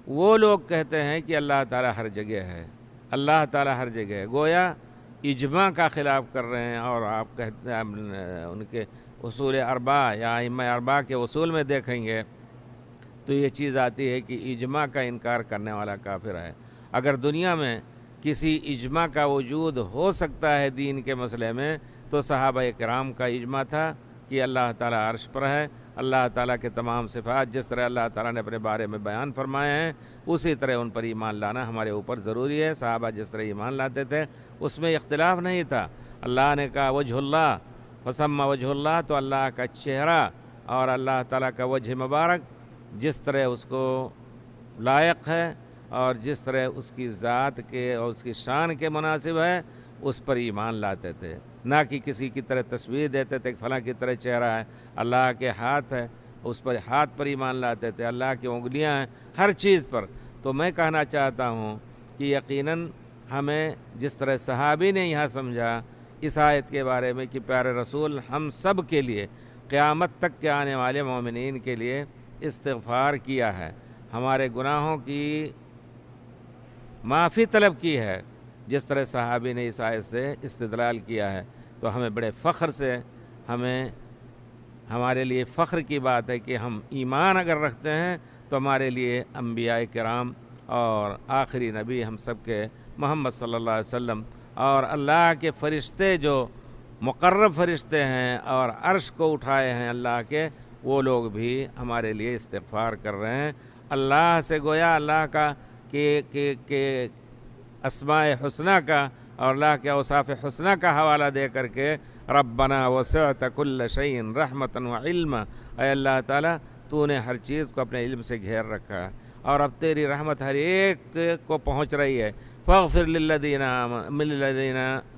وہ لوگ کہتے ہیں کہ اللہ تعالیٰ ہر جگہ ہے، اللہ تعالیٰ ہر جگہ ہے، گویا اجماع کا خلاف کر رہے ہیں۔ اور آپ کہتے ہیں ان کے اصول اربعہ یا ائمہ اربعہ کے اصول میں دیکھیں گے تو یہ چیز آتی ہے کہ اجماع کا انکار کرنے والا کافر ہے۔ اگر دنیا میں کسی اجماع کا وجود ہو سکتا ہے دین کے مسئلے میں تو صحابہ کرام کا اجماع تھا کہ اللہ تعالیٰ عرش پر ہے، اللہ تعالیٰ کے تمام صفات جس طرح اللہ تعالیٰ نے اپنے بارے میں بیان فرمائے ہیں اسی طرح ان پر ایمان لانا ہمارے اوپر ضروری ہے۔ صحابہ جس طرح ایمان لاتے تھے اس میں اختلاف نہیں تھا۔ اللہ نے کہا وجہ اللہ، فسمى وجہ اللہ، تو اللہ کا چہرہ اور اللہ تعالیٰ کا وجہ مبارک، جس طرح اس کو لائق ہے اور جس طرح اس کی ذات کے اور اس کی شان کے مناسب ہے اس پر ایمان لاتے تھے، نہ کہ کسی کی طرح تصویر دیتے تھے کہ فلاں کی طرح چہرہ ہے، اللہ کے ہاتھ ہے اس پر ہاتھ پر ایمان لاتے تھے، اللہ کی انگلیاں ہیں ہر چیز پر۔ تو میں کہنا چاہتا ہوں کہ یقیناً ہمیں جس طرح صحابی نے یہاں سمجھا اس آیت کے بارے میں کہ پیارے رسول ہم سب کے لیے قیامت تک کے آنے والے مومنین کے لیے استغفار کیا ہے، ہمارے گناہوں کی معافی طلب کی ہے، جس طرح صحابی نے اس آیت سے استدلال کیا ہے، تو ہمیں بڑے فخر سے ہمارے لیے فخر کی بات ہے کہ ہم ایمان اگر رکھتے ہیں تو ہمارے لیے انبیاء کرام اور آخری نبی ہم سب کے محمد صلی اللہ علیہ وسلم اور اللہ کے فرشتے جو مقرب فرشتے ہیں اور عرش کو اٹھائے ہیں اللہ کے، وہ لوگ بھی ہمارے لیے استغفار کر رہے ہیں۔ اللہ سے گویا اللہ کا کہ اسماء حسنہ کا اور اللہ کے اوصاف حسنہ کا حوالہ دے کر کے ربنا وسعت کل شیء رحمتا وعلما، اے اللہ تعالیٰ تو نے ہر چیز کو اپنے علم سے گھیر رکھا ہے اور اب تیری رحمت ہر ایک کو پہنچ رہی ہے۔ فاغفر للذین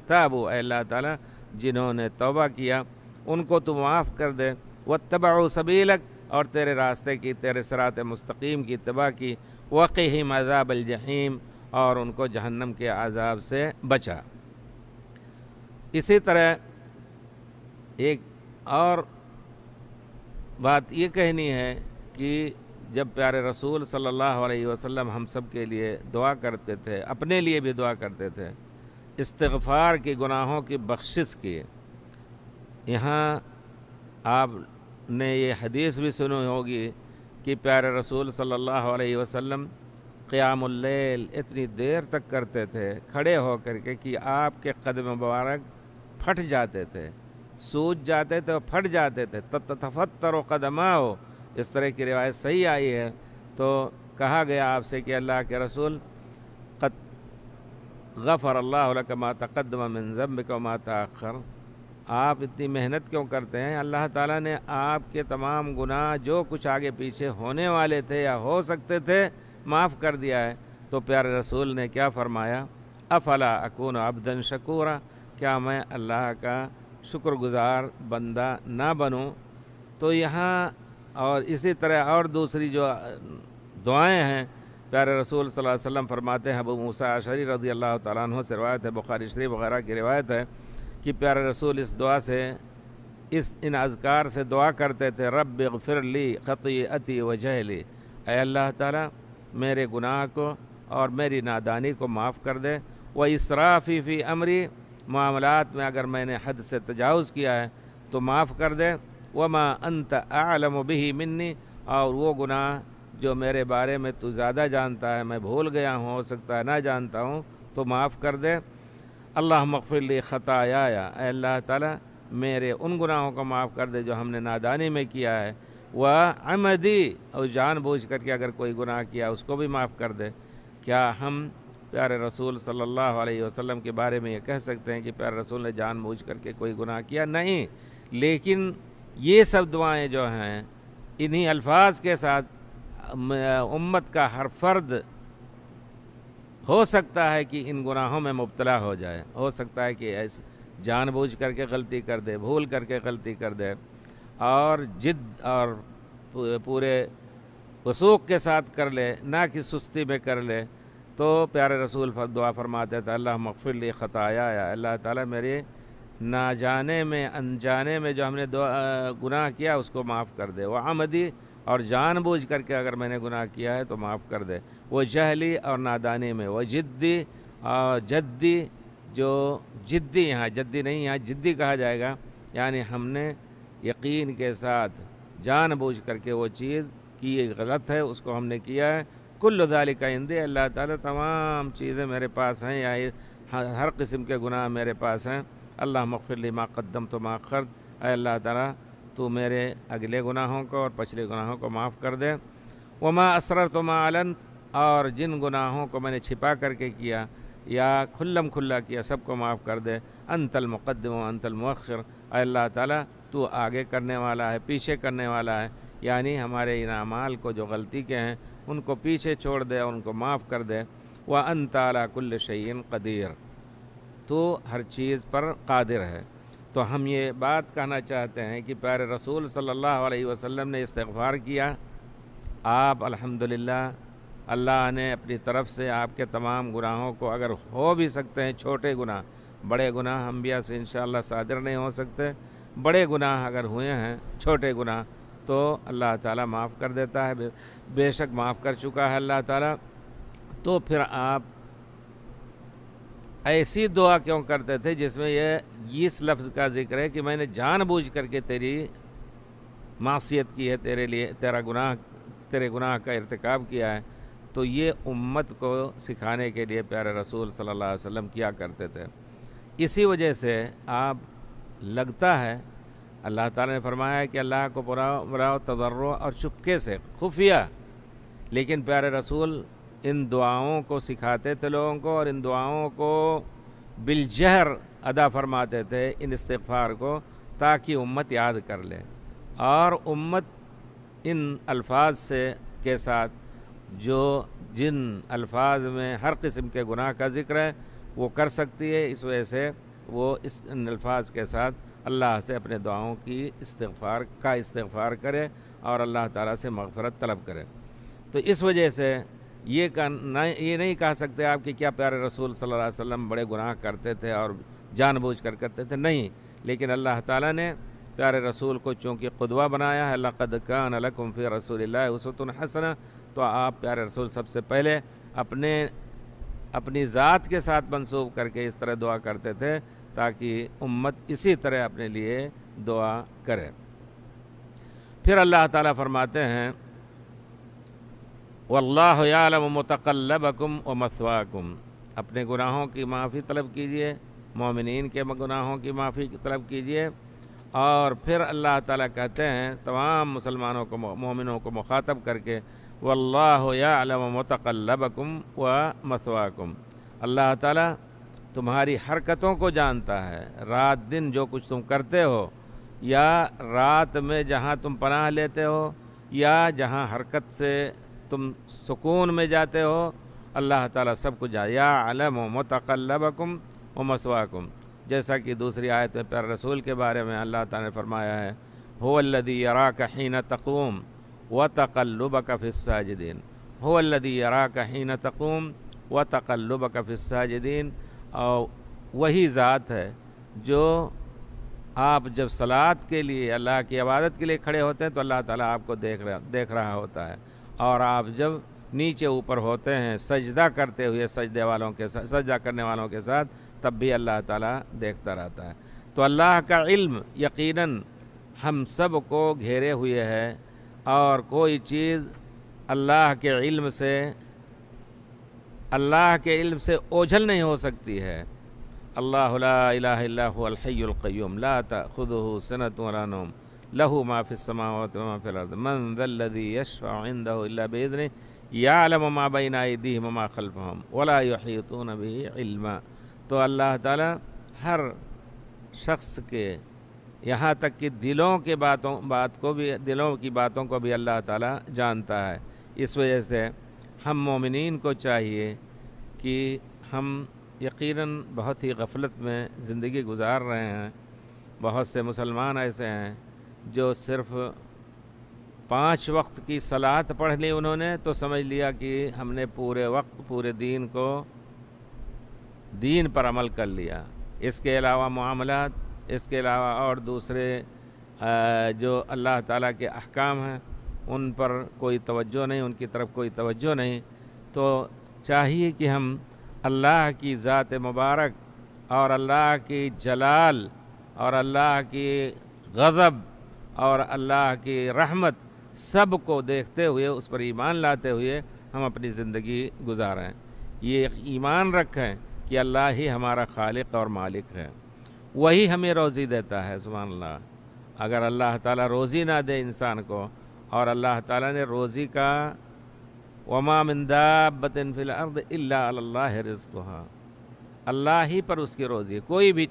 تابوا، اے اللہ تعالیٰ جنہوں نے توبہ کیا ان کو تو معاف کر دے، واتبعوا سبیلک، اور تیرے راستے کی، تیرے صراط مستقیم کی اتباع کی، وقہم عذاب الجحیم، اور ان کو جہنم کے عذاب سے بچا۔ اسی طرح ایک اور بات یہ کہنی ہے کہ جب پیارے رسول صلی اللہ علیہ وسلم ہم سب کے لیے دعا کرتے تھے، اپنے لیے بھی دعا کرتے تھے استغفار کی، گناہوں کی بخشش کی، یہاں آپ نے یہ حدیث بھی سنی ہوگی کہ پیارے رسول صلی اللہ علیہ وسلم قیام اللیل اتنی دیر تک کرتے تھے کھڑے ہو کر کے کہ آپ کے قدم مبارک پھٹ جاتے تھے، سوج جاتے تھے اور پھٹ جاتے تھے، تتفتر قدماہ، اس طرح کی روایت صحیح آئی ہے۔ تو کہا گیا آپ سے کہ اللہ کے رسول قد غفر اللہ لک ما تقدم من ذنبک وما تأخر، آپ اتنی محنت کیوں کرتے ہیں؟ اللہ تعالیٰ نے آپ کے تمام گناہ جو کچھ آگے پیچھے ہونے والے تھے یا ہو سکتے تھے معاف کر دیا ہے۔ تو پیارے رسول نے کیا فرمایا؟ افلا اکون عبدا شکورا، کیا میں اللہ کا شکر گزار بندہ نہ بنوں؟ تو یہاں اور اسی طرح اور دوسری جو دعائیں ہیں پیارے رسول صلی اللہ علیہ وسلم فرماتے ہیں، ابو موسیٰ اشعری رضی اللہ تعالیٰ عنہ سے روایت ہے، بخاری شریف وغیرہ کی روایت ہے کہ پیارے رسول اس دعا سے ان اذکار سے دعا کرتے تھے، رب اغفر لی خطیئتی وجہلی، اے اللہ تعالیٰ میرے گناہ کو اور میری نادانی کو معاف کر دے، واسرافی فی امری، معاملات میں اگر میں نے حد سے تجاوز کیا ہے تو معاف کر دے، وما انت اعلم بہ منی، اور وہ گناہ جو میرے بارے میں تو زیادہ جانتا ہے، میں بھول گیا ہوں، ہو سکتا ہے نہ جانتا ہوں، تو معاف کر دے۔ اللہم اغفر لی خطایا، اے اللہ تعالیٰ میرے ان گناہوں کو معاف کر دے جو ہم نے نادانی میں کیا ہے، وعمدی، اور جان بوجھ کر کے اگر کوئی گناہ کیا اس کو بھی معاف کر دے۔ کیا ہم پیارے رسول صلی اللہ علیہ وسلم کے بارے میں یہ کہہ سکتے ہیں کہ پیارے رسول نے جان بوجھ کر کے کوئی گناہ کیا؟ نہیں، لیکن یہ سب دعائیں جو ہیں انہی الفاظ کے ساتھ امت کا ہر فرد ہو سکتا ہے کہ ان گناہوں میں مبتلا ہو جائے، ہو سکتا ہے کہ جان بوجھ کر کے غلطی کر دے، بھول کر کے غلطی کر دے، اور جد اور پورے وثوق کے ساتھ کر لے، نہ کہ سستی میں کر لے۔ تو پیارے رسول دعا فرماتے تھے، اللہم اغفر لی خطایا، اللہ تعالیٰ میرے نہ جانے میں انجانے میں جو ہم نے گناہ کیا اس کو معاف کر دے، وعمدی، اور جان بوجھ کر کے اگر میں نے گناہ کیا ہے تو معاف کر دے، وہ جہلی، اور نادانی میں، وہ جدی، اور جدی، جو جدی، یہاں جدی نہیں یہاں جدی کہا جائے گا، یعنی ہم نے یقین کے ساتھ جان بوجھ کر کے وہ چیز کی یہ غلط ہے اس کو ہم نے کیا ہے، کل ذالک عندی، اللہ تعالیٰ تمام چیزیں میرے پاس ہیں، یا ہر قسم کے گناہ میرے پاس ہیں۔ اللہم اغفر لی ما قدمت وما اخرت، اے اللہ تعالیٰ تو میرے اگلے گناہوں کو اور پچھلے گناہوں کو معاف کر دے، وما اسررت وما اعلنت، اور جن گناہوں کو میں نے چھپا کر کے کیا یا کھلم کھلا کیا سب کو معاف کر دے، انت المقدم و انت المؤخر، اے اللہ تعالیٰ تو آگے کرنے والا ہے، پیچھے کرنے والا ہے، یعنی ہمارے ان اعمال کو جو غلطی کے ہیں ان کو پیچھے چھوڑ دے، ان کو معاف کر دے۔ وَأَنْتَ عَلَىٰ كُلِّ شَيْءٍ قَدِيرٌ، تو ہر چیز پر قادر ہے۔ تو ہم یہ بات کہنا چاہتے ہیں کہ پیارے رسول صلی اللہ علیہ وسلم نے استغفار کیا، آپ الحمدللہ اللہ نے اپنی طرف سے آپ کے تمام گناہوں کو، اگر ہو بھی سکتے ہیں چھوٹے گناہ، بڑے گناہ انبیاء سے انشاءاللہ صادر نہیں ہو سکتے، بڑے گناہ اگر ہوئے ہیں، چھوٹے گناہ، تو اللہ تعالیٰ معاف کر دیتا ہے، بے شک معاف کر چکا ہے اللہ تعالیٰ۔ تو پھر آپ ایسی دعا کیوں کرتے تھے جس میں اس لفظ کا ذکر ہے کہ میں نے جان بوجھ کر کے تیری معصیت کی ہے، تیرے گناہ کا ارتکاب کیا ہے؟ تو یہ امت کو سکھانے کے لیے پیارے رسول صلی اللہ علیہ وسلم کیا کرتے تھے۔ اسی وجہ سے آپ لگتا ہے اللہ تعالیٰ نے فرمایا ہے کہ اللہ کو براؤ تضرع اور چپکے سے، خفیہ، لیکن پیارے رسول ان دعاؤں کو سکھاتے تھے لوگوں کو، اور ان دعاؤں کو بالجہر ادا فرماتے تھے، ان استغفار کو، تاکہ امت یاد کر لے، اور امت ان الفاظ کے ساتھ جن الفاظ میں ہر قسم کے گناہ کا ذکر ہے وہ کر سکتی ہے، اس وجہ سے وہ ان الفاظ کے ساتھ اللہ سے اپنے دعاؤں کی استغفار کرے اور اللہ تعالیٰ سے مغفرت طلب کرے۔ تو اس وجہ سے یہ نہیں کہہ سکتے آپ کہ کیا پیارے رسول صلی اللہ علیہ وسلم بڑے گناہ کرتے تھے اور جان بوجھ کر کرتے تھے؟ نہیں، لیکن اللہ تعالیٰ نے پیارے رسول کو چونکہ قدوہ بنایا ہے، لَقَدْ كَانَ لَكُمْ فِي رَسُولِ اللَّهِ أُسْوَةٌ حَسَنَةٌ، تو آپ پیارے رسول سب سے پہلے اپنی ذات کے ساتھ منسوب کر کے اس طرح دعا کرتے تھے تاکہ امت اسی طرح اپنے لیے دعا کرے۔ پھر اللہ تعالیٰ فرماتے ہیں وَاللَّهُ يَعْلَمُ مُتَقَلَّبَكُمْ وَمَثْوَاكُمْ، اپنے گناہوں کی معافی طلب کیجئے، مومنین کے گناہوں کی معافی طلب کیجئے۔ اور پھر اللہ تعالیٰ کہتے ہیں تمام مسلمانوں کو، مومنوں کو مخاطب کر کے وَاللَّهُ يَعْلَمُ مُتَقَلَّبَكُمْ وَمَثْوَاكُمْ، اللہ تعالیٰ تمہاری حرکتوں کو جانتا ہے، رات دن جو کچھ تم کرتے ہو، یا رات میں جہاں تم پناہ لیتے ہو، یا جہاں حرکت سے تم سکون میں جاتے ہو، اللہ تعالیٰ سب کچھ یعلم متقلبکم ومثواکم، جیسا کہ دوسری آیت میں پیارے رسول کے بارے میں اللہ تعالیٰ نے فرمایا ہے هو الذی یراک حین تقوم وتقلبک فی الساجدین، هو الذی یراک حین تقوم وتقلبک فی الساجدین، اور وہی ذات ہے جو آپ جب صلاۃ کے لیے، اللہ کی عبادت کے لیے کھڑے ہوتے ہیں تو اللہ تعالیٰ آپ کو دیکھ رہا ہوتا ہے، اور آپ جب نیچے اوپر ہوتے ہیں سجدہ کرتے ہوئے سجدہ کرنے والوں کے ساتھ، تب بھی اللہ تعالیٰ دیکھتا رہتا ہے۔ تو اللہ کا علم یقیناً ہم سب کو گھیرے ہوئے ہے، اور کوئی چیز اللہ کے علم سے اوجھل نہیں ہو سکتی ہے۔ اللہ لا الہ الا هو الحی القیوم لا تأخذہ سنۃ ولا نوم لہ ما فی السماوات وما فی الارض من ذا الذی یشفع عندہ الا بإذنہ یعلم ما بین ایدیہم وما خلفہم ولا یحیطون بہ علما۔ تو اللہ تعالیٰ ہر شخص کے، یہاں تک کہ دلوں کی باتوں کو بھی اللہ تعالیٰ جانتا ہے۔ اس وجہ سے ہم مومنین کو چاہیے کہ ہم یقیناً بہت ہی غفلت میں زندگی گزار رہے ہیں۔ بہت سے مسلمان ایسے ہیں جو صرف 5 وقت کی صلاۃ پڑھ لی انہوں نے تو سمجھ لیا کہ ہم نے پورے دین پر عمل کر لیا۔ اس کے علاوہ معاملات، اس کے علاوہ اور دوسرے جو اللہ تعالیٰ کے احکام ہیں ان پر کوئی توجہ نہیں، ان کی طرف کوئی توجہ نہیں۔ تو چاہیے کہ ہم اللہ کی ذات مبارک اور اللہ کی جلال اور اللہ کی غضب اور اللہ کی رحمت سب کو دیکھتے ہوئے، اس پر ایمان لاتے ہوئے ہم اپنی زندگی گزاریں۔ یہ ایمان رکھیں کہ اللہ ہی ہمارا خالق اور مالک ہے، وہی ہمیں روزی دیتا ہے۔ سبحان اللہ، اگر اللہ تعالیٰ روزی نہ دے انسان کو، اور اللہ تعالیٰ نے روزی کا وما من دابۃ فی الارض الا علی اللہ رزقھا، اللہ ہی پر اس کی روزی ہے۔ کوئی بھی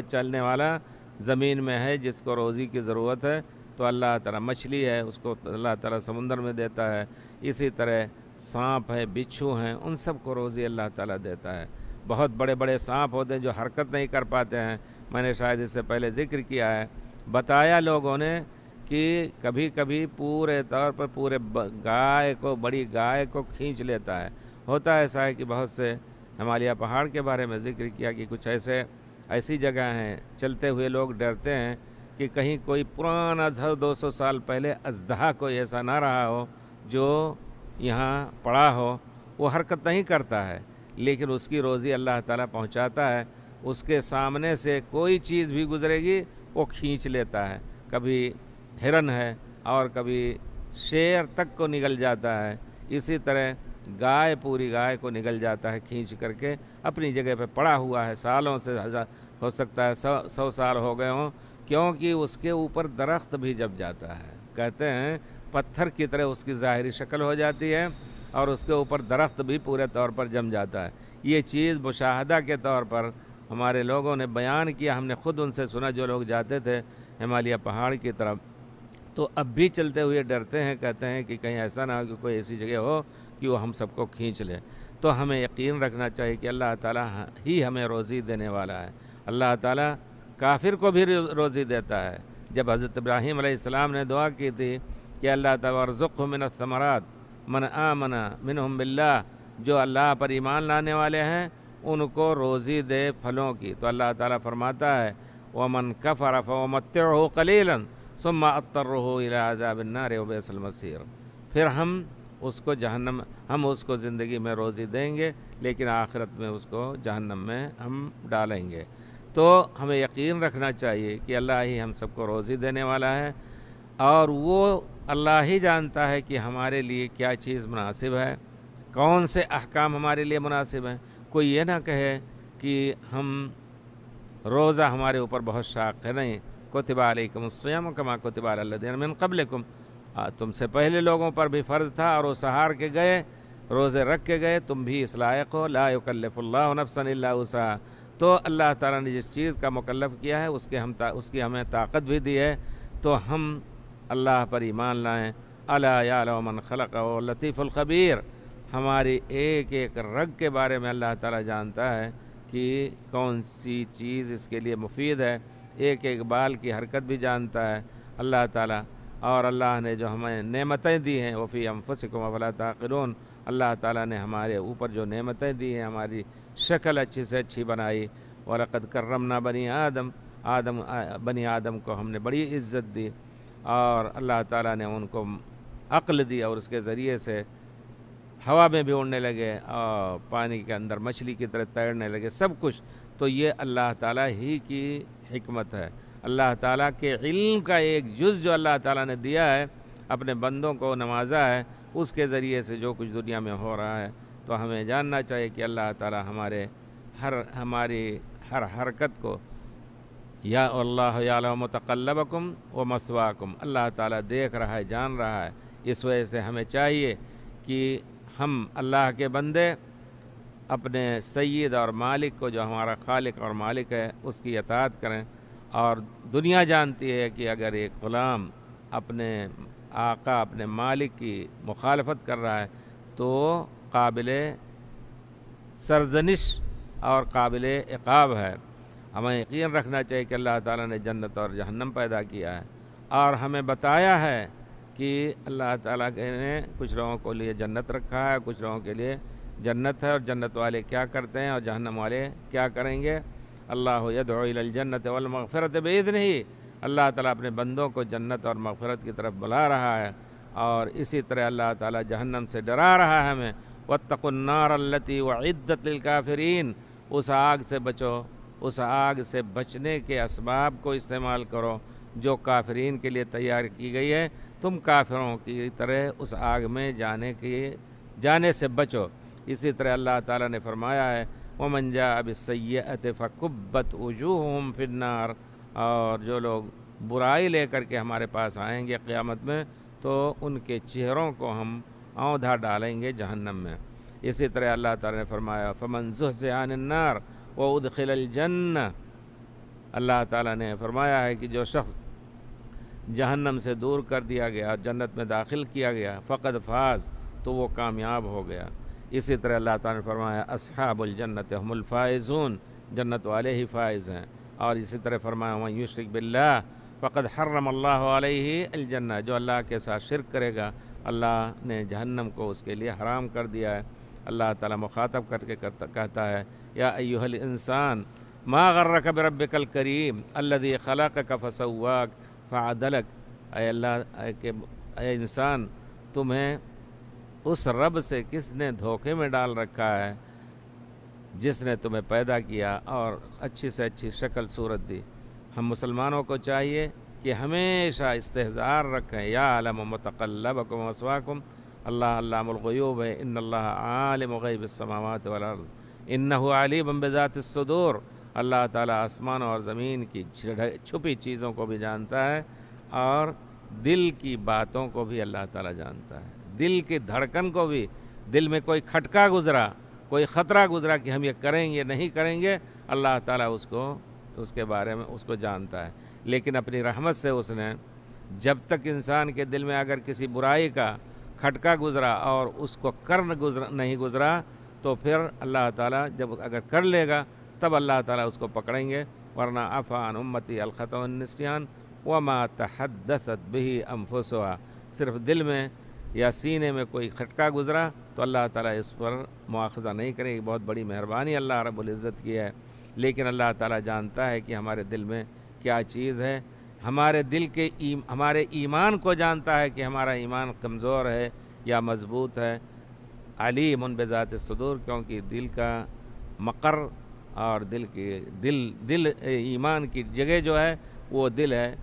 چلنے والا زمین میں ہے جس کو روزی کی ضرورت ہے، تو اللہ تعالیٰ مچھلی ہے اس کو اللہ تعالیٰ سمندر میں دیتا ہے، اسی طرح سانپ ہے، بچھو ہیں، ان سب کو روزی اللہ تعالیٰ دیتا ہے۔ بہت بڑے بڑے سانپ ہوتے ہیں جو حرکت نہیں کر پاتے ہیں، میں نے شاید اس سے پہلے ذکر کیا ہے، بتایا لوگوں نے کہ کبھی کبھی پورے طور پر پورے گائے کو، بڑی گائے کو کھینچ لیتا ہے۔ ہوتا ایسا ہے کہ بہت سے ہمالیہ پہاڑ کے بارے میں ذکر کیا کہ کچھ ایسی جگہ ہیں، چلتے ہوئے لوگ ڈرتے ہیں کہ کہیں کوئی پرانا 200 سال پہلے اژدہا کوئی ایسا نہ رہا ہو جو یہاں پڑا ہو، وہ حرکت نہیں کرتا ہے لیکن اس کی روزی اللہ تعالیٰ پہنچاتا ہے، اس کے سامنے سے کوئی چیز بھی گزرے گی وہ کھینچ لیتا ہے، کبھی ہرن ہے اور کبھی شیر تک کو نگل جاتا ہے، اسی طرح گائے، پوری گائے کو نگل جاتا ہے کھینچ کر کے، اپنی جگہ پہ پڑا ہوا ہے، سالوں سے ہو سکتا ہے 100 سال ہو گئے ہوں، کیونکہ اس کے اوپر درخت بھی جب جاتا ہے، کہتے ہیں پتھر کی طرح اس کی ظاہری شکل ہو جاتی ہے اور اس کے اوپر درخت بھی پورے طور پر جم جاتا ہے۔ یہ چیز مشاہدہ کے طور پر ہمارے لوگوں نے بیان کیا، ہم نے خود ان سے سنا جو لوگ جاتے تھے ہمالیہ پہاڑ کی طرف، تو اب بھی چلتے ہوئے ڈرتے ہیں، کہتے ہیں کہ کہیں ایسا نہ ہو کہ کوئی ایسی جگہ ہو کہ وہ ہم سب کو کھینچ لے۔ تو ہمیں یقین رکھنا چاہیے کہ اللہ تعالیٰ ہی ہمیں روزی دینے والا ہے۔ اللہ تعالیٰ کافر کو بھی روزی دیتا ہے۔ جب حضرت ابراہیم علیہ السلام نے دعا کی تھی کہ اللہ تعالیٰ وارزقہ من الثمرات من آمن منہم باللہ، جو اللہ پر ایمان لانے والے ہیں ان کو روزی دے پھلوں کی، تو اللہ تعالیٰ فرماتا ہے ومن کفر فامتعہ قلیلا ثم اضطرہ الی عذاب النار وبئس المصیر، پھر ہم اس کو زندگی میں روزی دیں گے لیکن آخرت میں اس کو جہنم میں ہم ڈالیں گے۔ تو ہمیں یقین رکھنا چاہیے کہ اللہ ہی ہم سب کو روزی دینے والا ہے، اور وہ اللہ ہی جانتا ہے کہ ہمارے لیے کیا چیز مناسب ہے، کون سے احکام ہمارے لیے مناسب ہیں۔ کوئی یہ نہ کہے کہ ہم روزہ ہمارے اوپر بہت شاق ہے، نہیں، کتب علیکم الصیام کما کتب علی الذین من قبلکم، تم سے پہلے لوگوں پر بھی فرض تھا اور وہ سہار کے گئے، روزے رکھ کے گئے، تم بھی اس لائق ہو، لا یکلف اللہ نفسا الا وسعہا۔ تو اللہ تعالیٰ نے جس چیز کا مکلف کیا ہے اس کی ہمیں طاقت بھی دی ہے، تو ہم اللہ پر ایمان لائیں۔ الا یعلم من خلق وهو اللطیف الخبیر، ہماری ایک ایک رگ کے بارے میں اللہ تعالیٰ جانتا ہے کہ کون سی چیز اس کے لیے مفید ہے، ایک ایک بال کی حرکت بھی جانتا ہے اللہ تعالیٰ۔ اور اللہ نے جو ہمیں نعمتیں دی ہیں وفی انفسکم افلا تعقلون، اللہ تعالیٰ نے ہمارے اوپر جو نعمتیں دی ہیں، ہماری شکل اچھی سے اچھی بنائی، وَلَقَدْ كَرَّمْنَا بنی آدم کو ہم نے بڑی عزت دی، اور اللہ تعالیٰ نے ان کو عقل دی اور اس کے ذریعے سے ہوا میں بھی اڑنے لگے اور پانی کے اندر مچھلی کی طرح تیرنے لگے، سب کچھ تو یہ اللہ تعالیٰ ہی کی حکمت ہے۔ اللہ تعالیٰ کے علم کا ایک جز جو اللہ تعالیٰ نے دیا ہے، اپنے بندوں کو نوازا ہے، اس کے ذریعے سے جو کچھ دنیا میں ہو رہا ہے، تو ہمیں جاننا چاہیے کہ اللہ تعالیٰ ہماری ہر حرکت کو، یا اللہ یعلم متقلبکم و مثواکم، اللہ تعالیٰ دیکھ رہا ہے، جان رہا ہے۔ اس وجہ سے ہمیں چاہیے کہ ہم اللہ کے بندے اپنے سید اور مالک کو، جو ہمارا خالق اور مالک ہے، اس کی اطاعت کریں۔ اور دنیا جانتی ہے کہ اگر ایک غلام اپنے آقا، اپنے مالک کی مخالفت کر رہا ہے تو قابل سرزنش اور قابل عقاب ہے۔ ہمیں یقین رکھنا چاہیے کہ اللہ تعالیٰ نے جنت اور جہنم پیدا کیا ہے، اور ہمیں بتایا ہے کہ اللہ تعالیٰ نے کچھ لوگوں کے لیے جنت رکھا ہے، کچھ لوگوں کے لیے جنت ہے، اور جنت والے کیا کرتے ہیں اور جہنم والے کیا کریں گے۔ اللہ یدعو الی الجنت والمغفرۃ باذنہ، اللہ تعالیٰ اپنے بندوں کو جنت اور مغفرت کی طرف بلا رہا ہے، اور اسی طرح اللہ تعالیٰ جہنم سے ڈرا رہا ہے ہمیں۔ واتقوا النار التی اعدت للکافرین، اس آگ سے بچو، اس آگ سے بچنے کے اسباب کو استعمال کرو جو کافرین کے لیے تیار کی گئی ہے، تم کافروں کی طرح اس آگ میں جانے سے بچو۔ اسی طرح اللہ تعالیٰ نے فرمایا ہے وَمَنْ جَاءَ بِالسَّيِّئَةِ فَكُبَّتْ وُجُوهُهُمْ فِي النَّارِ، اور جو لوگ برائی لے کر کے ہمارے پاس آئیں گے قیامت میں تو ان کے چہروں کو ہم اوندھا ڈالیں گے جہنم میں۔ اسی طرح اللہ تعالیٰ نے فرمایا فَمَنْ زُحْزِحَ عَنِ النَّارِ وَأُدْخِلَ الْجَنَّةَ، اللہ تعالیٰ نے فرمایا ہے کہ جو شخص جہنم سے دور کر دیا گیا، جنت میں داخل کیا گیا، فقد فاز، تو وہ کامیاب ہو گیا۔ اسی طرح اللہ تعالیٰ نے فرمایا اصحاب الجنت هم الفائزون، جنت والے ہی فائز ہیں۔ اور اسی طرح فرمایا وَمَن یشرک باللہ فقد حرم اللہ علیہ الجنہ، جو اللہ کے ساتھ شرک کرے گا اللہ نے جہنم کو اس کے لیے حرام کر دیا ہے۔ اللہ تعالیٰ مخاطب کر کے کہتا ہے یا ایھا الانسان ما غرک بربک الکریم الذی خلقک فسواک فعدلک، اے اللہ اے انسان، تمہیں اس رب سے کس نے دھوکے میں ڈال رکھا ہے جس نے تمہیں پیدا کیا اور اچھی سے اچھی شکل صورت دی۔ ہم مسلمانوں کو چاہیے کہ ہمیشہ استحضار رکھیں یا عالم متقلبکم ومثواکم، اللہ علام الغیوب ہے، ان اللہ عالم غیب السماوات والارض انہ علیم بذات الصدور، اللہ تعالیٰ آسمانوں اور زمین کی چھپی چیزوں کو بھی جانتا ہے اور دل کی باتوں کو بھی اللہ تعالیٰ جانتا ہے، دل کی دھڑکن کو بھی، دل میں کوئی کھٹکا گزرا، کوئی خطرہ گزرا کہ ہم یہ کریں گے نہیں کریں گے، اللہ تعالیٰ اس کے بارے میں اس کو جانتا ہے۔ لیکن اپنی رحمت سے اس نے جب تک انسان کے دل میں اگر کسی برائی کا کھٹکا گزرا اور اس کو نہیں گزرا تو پھر اللہ تعالیٰ جب اگر کر لے گا تب اللہ تعالیٰ اس کو پکڑیں گے، ورنہ عفا عن امتی الخطأ والنسیان وما تحدثت به انفسها، صرف دل میں یا سینے میں کوئی کھٹکا گزرا تو اللہ تعالیٰ اس پر مواخذہ نہیں کرے گی، بہت بڑی مہربانی اللہ رب العزت کی ہے۔ لیکن اللہ تعالیٰ جانتا ہے کہ ہمارے دل میں کیا چیز ہے، ہمارے دل کے ہمارے ایمان کو جانتا ہے کہ ہمارا ایمان کمزور ہے یا مضبوط ہے۔ علیم بذات الصدور، کیونکہ دل کا مقر اور دل ایمان کی جگہ جو ہے وہ دل ہے،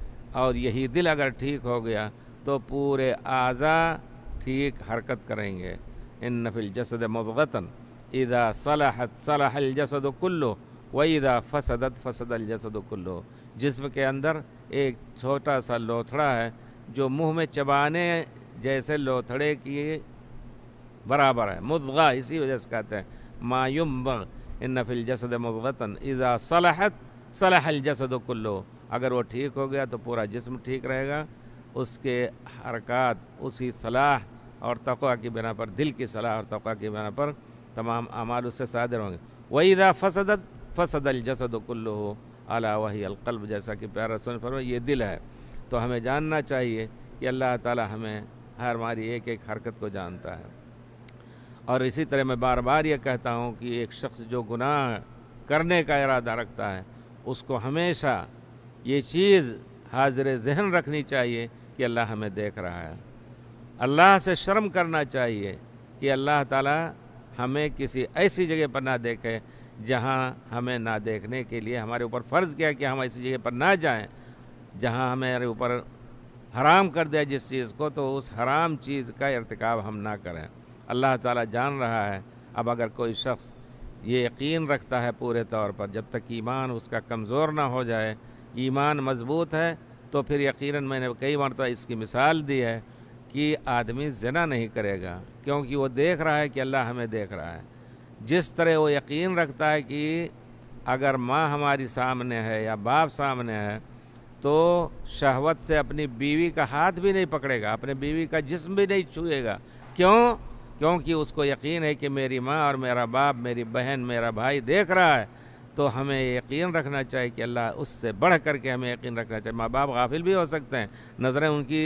اور یہی دل اگر ٹھیک ہو گیا تو پورے اعضاء ٹھیک حرکت کریں گے۔ ان فی الجسد مضغۃ اذا صلحت صلح الجسد کلہ واذا فسدت فسد الجسد کلہ، جسم کے اندر ایک چھوٹا سا لوتھڑا ہے جو منہ میں چبانے جیسے لوتھڑے کی برابر ہے، مضغہ، اسی وجہ سے کہتے ہیں ما یمضغ، ان فی الجسد مضغۃ اذا صلحت صلح الجسد کلہ، اگر وہ ٹھیک ہو گیا تو پورا جسم ٹھیک رہے گا، اس کے حرکات اسی صلاح اور تقویٰ کی بنا پر، دل کی صلاح اور تقویٰ کی بنا پر تمام اعمال اس سے صادر ہوں گے۔ وَإِذَا فَسَدَتْ فَسَدَ الْجَسَدُ كُلُّهُ أَلَا وَهِيَ الْقَلْبُ، جیسا کہ پیارا رسول نے فرمایا یہ دل ہے۔ تو ہمیں جاننا چاہیے کہ اللہ تعالی ہمیں ہماری ایک ایک حرکت کو جانتا ہے۔ اور اسی طرح میں بار بار یہ کہتا ہوں کہ ایک شخص جو گناہ کرنے کا ارادہ رکھتا ہے اس کو ہمیشہ یہ چیز حاضر ذہن رکھنی چاہیے کہ اللہ ہمیں دیکھ رہا ہے، اللہ سے شرم کرنا چاہیے کہ اللہ تعالی ہمیں کسی ایسی جگہ پر نہ دیکھے جہاں ہمیں نہ دیکھنے کے لیے ہمارے اوپر فرض کیا کہ ہم ایسی جگہ پر نہ جائیں جہاں ہمارے اوپر حرام کر دیا جس چیز کو، تو اس حرام چیز کا ارتکاب ہم نہ کریں۔ اللہ تعالیٰ جان رہا ہے۔ اب اگر کوئی شخص یہ یقین رکھتا ہے پورے طور پر، جب تک ایمان اس کا کمزور نہ ہو جائے، ایمان مضبوط ہے تو پھر یقیناً میں نے کئی مرتبہ اس کی مثال دی ہے کہ آدمی زنا نہیں کرے گا، کیونکہ وہ دیکھ رہا ہے کہ اللہ ہمیں دیکھ رہا ہے۔ جس طرح وہ یقین رکھتا ہے کہ اگر ماں ہماری سامنے ہے یا باپ سامنے ہے تو شہوت سے اپنی بیوی کا ہاتھ بھی نہیں پکڑے گا، اپنے بیوی کا جسم بھی نہیں چھوئے گا، کیونکہ اس کو یقین ہے کہ میری ماں اور میرا باپ، میری بہن، میرا بھائی دیکھ رہا ہے۔ تو ہمیں یقین رکھنا چاہیے کہ اللہ اس سے بڑھ کر کے ہمیں یقین رکھنا چاہیے۔ ماں باپ غافل بھی ہو سکتے ہیں، نظریں ان کی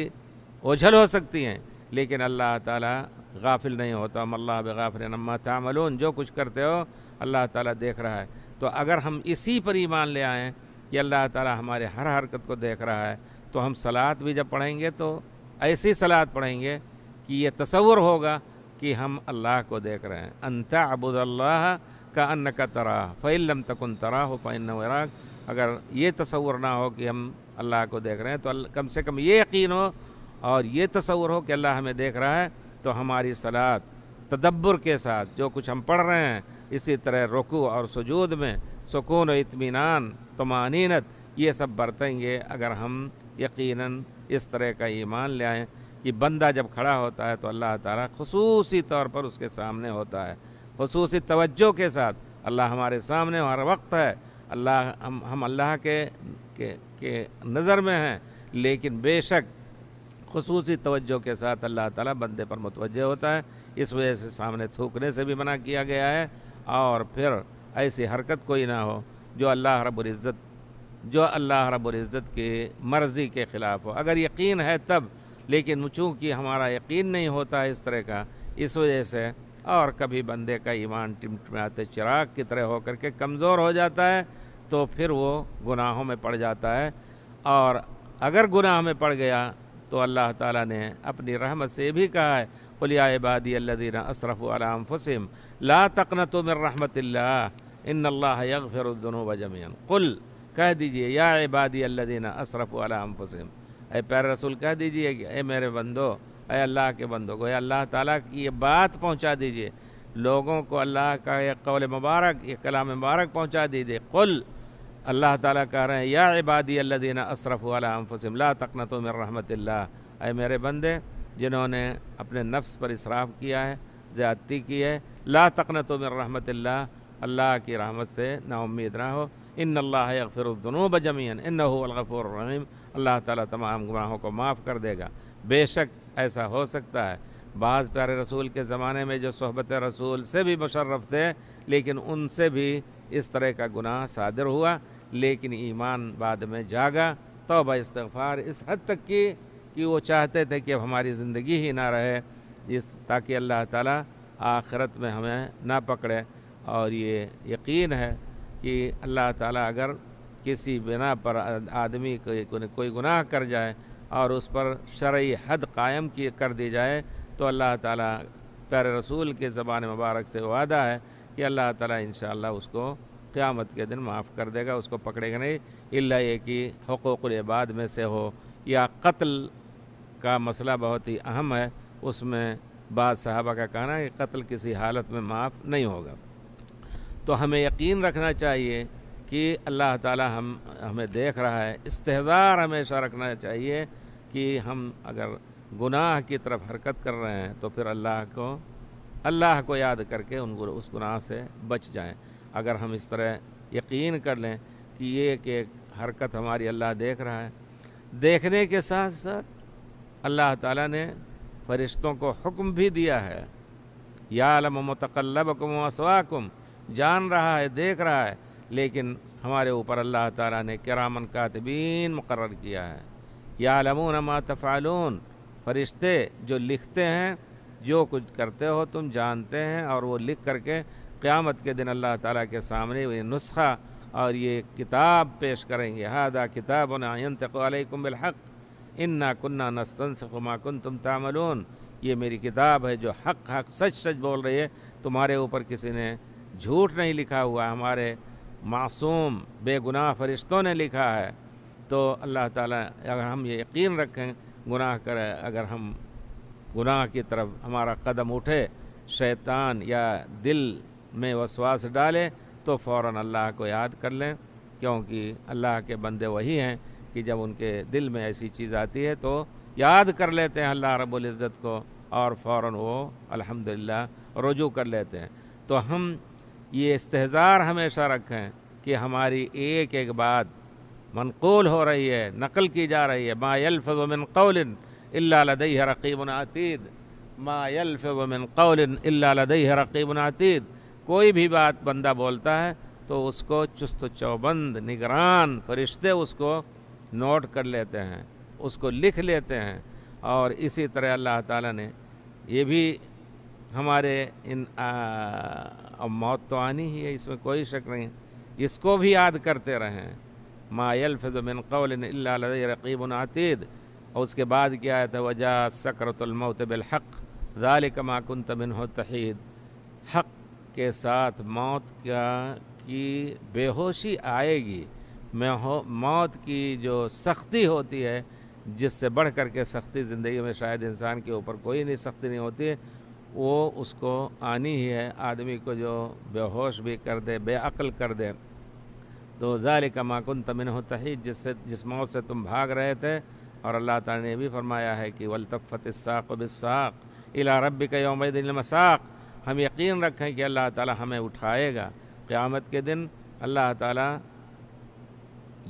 اوجھل ہو سکتی ہیں، لیکن اللہ تعالیٰ غافل نہیں ہوتا۔ اللہ بغافل عما تعملون، جو کچھ کرتے ہو اللہ تعالیٰ دیکھ رہا ہے۔ تو اگر ہم اسی پر ایمان لے آئیں کہ اللہ تعالیٰ ہمارے ہر حرکت کو دیکھ رہا ہے، تو ہم صلاۃ بھی جب پڑھیں گے تو ایسی صلاۃ پڑھیں گے کہ یہ تصور ہوگا کہ ہم اللہ کو دیکھ رہے ہیں۔ ان تعبد اللہ کأنک تراہ فإن لم تکن تراہ فإنہ یراک، اگر یہ تصور نہ ہو کہ ہم اللہ کو دیکھ رہے ہیں تو کم سے کم یہ یقین ہو اور یہ تصور ہو کہ اللہ ہمیں دیکھ رہا ہے، تو ہماری صلاۃ تدبر کے ساتھ جو کچھ ہم پڑھ رہے ہیں، اسی طرح رکوع اور سجود میں سکون و اطمینان، طمانینت، یہ سب برتیں گے اگر ہم یقیناً اس طرح کا ایمان لے آئیں کہ بندہ جب کھڑا ہوتا ہے تو اللہ تعالیٰ خصوصی طور پر اس کے سامنے ہوتا ہے، خصوصی توجہ کے ساتھ اللہ ہمارے سامنے ہر وقت ہے، ہم اللہ کے نظر میں ہیں، لیکن بے شک خصوصی توجہ کے ساتھ اللہ تعالیٰ بندے پر متوجہ ہوتا ہے، اس وجہ سے سامنے تھوکنے سے بھی منع کیا گیا ہے، اور پھر ایسی حرکت کوئی نہ ہو جو اللہ رب العزت کی مرضی کے خلاف ہو۔ اگر یقین ہے تب، لیکن چونکہ ہمارا یقین نہیں ہوتا ہے اس طرح کا، اس وجہ سے اور کبھی بندے کا ایمان ٹمٹماتے چراغ کی طرح ہو کر کے کمزور ہو جاتا ہے، تو پھر وہ گناہوں میں پڑ جاتا ہے، اور اگر گناہ میں پڑ گیا تو اللہ تعالیٰ نے اپنی رحمت سے بھی کہا ہے، قُلْ يَا عِبَادِيَ الَّذِينَ أَسْرَفُوا عَلَىٰ أَنفُسِهِمْ لَا تَقْنَطُوا مِن رَحْمَةِ اللَّهِ إِنَّ اللَّهَ يَغْفِرُ الذُّنُوبَ جَمِيعًا۔ قُلْ کہہ دیجئے، یا عبادی الذین اسرفوا علی انفسہم، اے پیارے رسول کہہ دیجئے کہ اے میرے بندو، اے اللہ کے بندو کو، اے اللہ تعالیٰ کی یہ بات پہنچا دیجئے، لوگوں کو اللہ کا یہ قول مبارک، یہ کلام مبارک پہنچا دیجئے۔ قل، اللہ تعالیٰ کہہ رہے ہیں، یا عبادی الذین اسرفوا علی انفسہم لا تقنطوا من رحمت اللہ، اے میرے بندے جنہوں نے اپنے نفس پر اسراف کیا ہے، زیادتی کی ہے، لا تقنطوا من رحمت اللہ، اللہ کی رحمت سے نا امید نہ ہو، ان اللہ یغفر الذنوب جميعا انہ هو الغفور الرحیم، اللہ تعالیٰ تمام گناہوں کو معاف کر دے گا۔ بے شک ایسا ہو سکتا ہے، بعض پیارے رسول کے زمانے میں جو صحبت رسول سے بھی مشرف تھے، لیکن ان سے بھی اس طرح کا گناہ صادر ہوا، لیکن ایمان بعد میں جاگا، توبہ استغفار اس حد تک کی کہ وہ چاہتے تھے کہ اب ہماری زندگی ہی نہ رہے، تاکہ اللہ تعالیٰ آخرت میں ہمیں نہ پکڑے۔ اور یہ یقین ہے کہ اللہ تعالیٰ اگر کسی بنا پر آدمی کوئی گناہ کر جائے اور اس پر شرعی حد قائم کر دی جائے، تو اللہ تعالیٰ پیارے رسول کے زبان مبارک سے وعدہ ہے کہ اللہ تعالیٰ انشاءاللہ اس کو قیامت کے دن معاف کر دے گا، اس کو پکڑے گا نہیں، الا یہ کہ حقوق العباد میں سے ہو یا قتل کا مسئلہ بہت ہی اہم ہے، اس میں بعض صحابہ کا کہنا ہے کہ قتل کسی حالت میں معاف نہیں ہوگا۔ تو ہمیں یقین رکھنا چاہیے کہ اللہ تعالیٰ ہمیں دیکھ رہا ہے، استحضار ہمیشہ رکھنا چاہیے کہ ہم اگر گناہ کی طرف حرکت کر رہے ہیں تو پھر اللہ کو یاد کر کے اس گناہ سے بچ جائیں۔ اگر ہم اس طرح یقین کر لیں کہ یہ کہ حرکت ہماری اللہ دیکھ رہا ہے، دیکھنے کے ساتھ ساتھ اللہ تعالیٰ نے فرشتوں کو حکم بھی دیا ہے، یعلم متقلبکم ومثواکم، جان رہا ہے، دیکھ رہا ہے، لیکن ہمارے اوپر اللہ تعالیٰ نے کرامن کاتبین مقرر کیا ہے، یعلمون ما تفعلون، فرشتے جو لکھتے ہیں جو کچھ کرتے ہو تم جانتے ہیں، اور وہ لکھ کر کے قیامت کے دن اللہ تعالیٰ کے سامنے یہ نسخہ اور یہ کتاب پیش کریں گے، ھذا کتابنا ینطق علیکم بالحق انا کنا نستنسخ ما کنتم تعملون، یہ میری کتاب ہے جو حق سچ بول رہی ہے، تمہارے اوپر کسی نے جھوٹ نہیں لکھا ہوا، ہمارے معصوم بے گناہ فرشتوں نے لکھا ہے۔ تو اللہ تعالیٰ اگر ہم یہ یقین رکھیں، اگر ہم گناہ کی طرف ہمارا قدم اٹھے، شیطان یا دل میں وسواس ڈالے، تو فوراً اللہ کو یاد کر لیں، کیونکہ اللہ کے بندے وہی ہیں کہ جب ان کے دل میں ایسی چیز آتی ہے تو یاد کر لیتے ہیں اللہ رب العزت کو، اور فوراً وہ الحمدللہ رجوع کر لیتے ہیں۔ تو ہم یہ استحضار ہمیشہ رکھیں کہ ہماری ایک ایک بات منقول ہو رہی ہے، نقل کی جا رہی ہے، ما یلفظ من قول الا لدیہ رقیب عتید، ما یلفظ من قول الا لدیہ رقیب عتید، کوئی بھی بات بندہ بولتا ہے تو اس کو چست و چوبند نگران فرشتے اس کو نوٹ کر لیتے ہیں، اس کو لکھ لیتے ہیں۔ اور اسی طرح اللہ تعالیٰ نے یہ بھی ہمارے موت تو آنی ہی ہے، اس میں کوئی شک نہیں، اس کو بھی یاد کرتے رہیں، ما یلفظ من قول الا لدیہ رقیب عتید۔ اور اس کے بعد کیا آیت ہے، وجاءت سکرۃ الموت بالحق ذلک ما کنت منہ تحید، حق کے ساتھ موت کی بے ہوشی آئے گی، موت کی جو سختی ہوتی ہے، جس سے بڑھ کر کے سختی زندگی میں شاید انسان کے اوپر کوئی نہیں سختی نہیں ہوتی ہے، وہ اس کو آنی ہی ہے، آدمی کو جو بے ہوش بھی کر دے، بے عقل کر دے۔ تو ذالک ما کنت منہ تحید، جس موت سے تم بھاگ رہے تھے۔ اور اللہ تعالیٰ نے بھی فرمایا ہے کہ والتفت الساق بالساق الی ربک یومئذ المساق، ہم یقین رکھیں کہ اللہ تعالیٰ ہمیں اٹھائے گا قیامت کے دن۔ اللہ تعالیٰ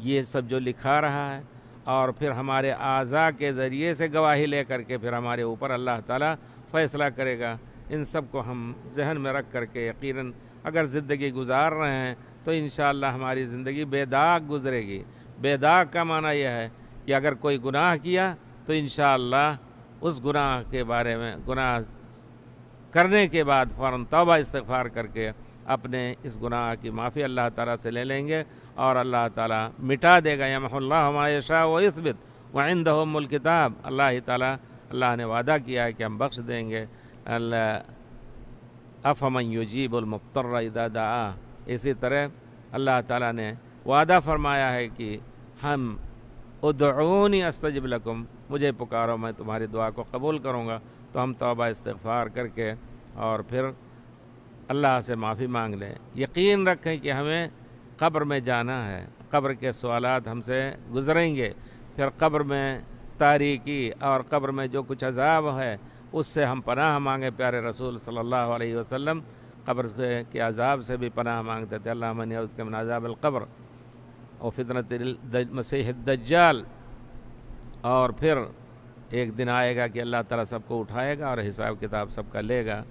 یہ سب جو لکھا رہا ہے اور پھر ہمارے اعضاء کے ذریعے سے گواہی لے کر کے پھر ہمارے اوپر اللہ تعالیٰ فیصلہ کرے گا۔ ان سب کو ہم ذہن میں رکھ کر کے یقیناً اگر زندگی گزار رہے ہیں تو انشاءاللہ ہماری زندگی بے داغ گزرے گی۔ بے داغ کا معنی یہ ہے کہ اگر کوئی گناہ کیا تو انشاءاللہ اس گناہ کے بارے میں، گناہ کرنے کے بعد فوراً توبہ استغفار کر کے اپنے اس گناہ کی معافی اللہ تعالیٰ سے لے لیں گے اور اللہ تعالیٰ مٹا دے گا۔ یمحو اللہ ما یشاء ویثبت وعندہ ام الکتاب۔ اللہ تعالیٰ، اللہ نے وعدہ کیا ہے کہ ہم بخش دیں گے۔ افمن یجیب المضطر اذا دعا، اسی طرح اللہ تعالیٰ نے وعدہ فرمایا ہے کہ ہم ادعونی استجب لکم، مجھے پکارو میں تمہاری دعا کو قبول کروں گا۔ تو ہم توبہ استغفار کر کے اور پھر اللہ سے معافی مانگ لیں۔ یقین رکھیں کہ ہمیں قبر میں جانا ہے، قبر کے سوالات ہم سے گزریں گے، پھر قبر میں تاریکی اور قبر میں جو کچھ عذاب ہے اس سے ہم پناہ مانگے۔ پیارے رسول صلی اللہ علیہ وسلم قبر کے عذاب سے بھی پناہ مانگتے تھے، اللہم انی اعوذ بک من عذاب القبر اور فتنۃ المسیح الدجال۔ اور پھر ایک دن آئے گا کہ اللہ تعالیٰ سب کو اٹھائے گا اور حساب کتاب سب کا لے گا،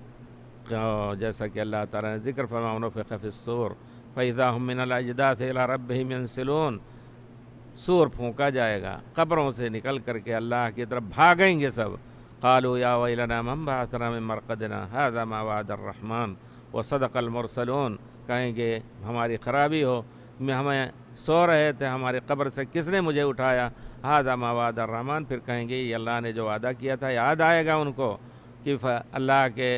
جیسا کہ اللہ تعالیٰ نے ذکر فرمایا ونفخ فی الصور فاذا هم من الاجداث الى ربهم ينسلون۔ سور پھونکا جائے گا، قبروں سے نکل کر کے اللہ کی طرف بھاگیں گے سب۔ قالوا یا ویلنا من بعثنا من مرقدنا هذا ما وعد الرحمن وصدق المرسلون، کہیں گے ہماری خرابی ہو، ہمیں سو رہے تھے، ہمارے قبر سے کس نے مجھے اٹھایا؟ هذا ما وعد الرحمن، پھر کہیں گے یہ اللہ نے جو وعدہ کیا تھا یاد آئے گا ان کو کہ اللہ کے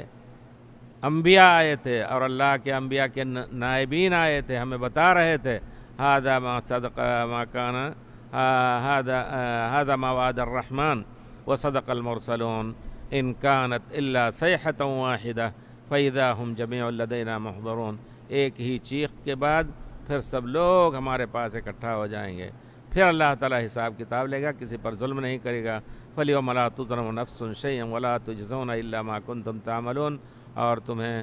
انبیاء آئے تھے اور اللہ کے انبیاء کے نائبین آئے تھے، ہمیں بتا رہے تھے هذا ما صدق ما كان هذا ما وعد الرحمن وصدق المرسلون ان كانت الا صيحة واحدة فاذا هم جميع لدينا محضرون۔ ایک ہی چیخ کے بعد پھر سب لوگ ہمارے پاس اکٹھا ہو جائیں گے، پھر اللہ تعالیٰ حساب کتاب لے گا، کسی پر ظلم نہیں کرے گا۔ فَالْيَوْمَ لَا تُظْلَمُ نَفْسٌ شَيْئًا وَلَا تُجْزَوْنَ إِلَّا مَا كُنتُمْ تَعْمَلُونَ، اور تمہیں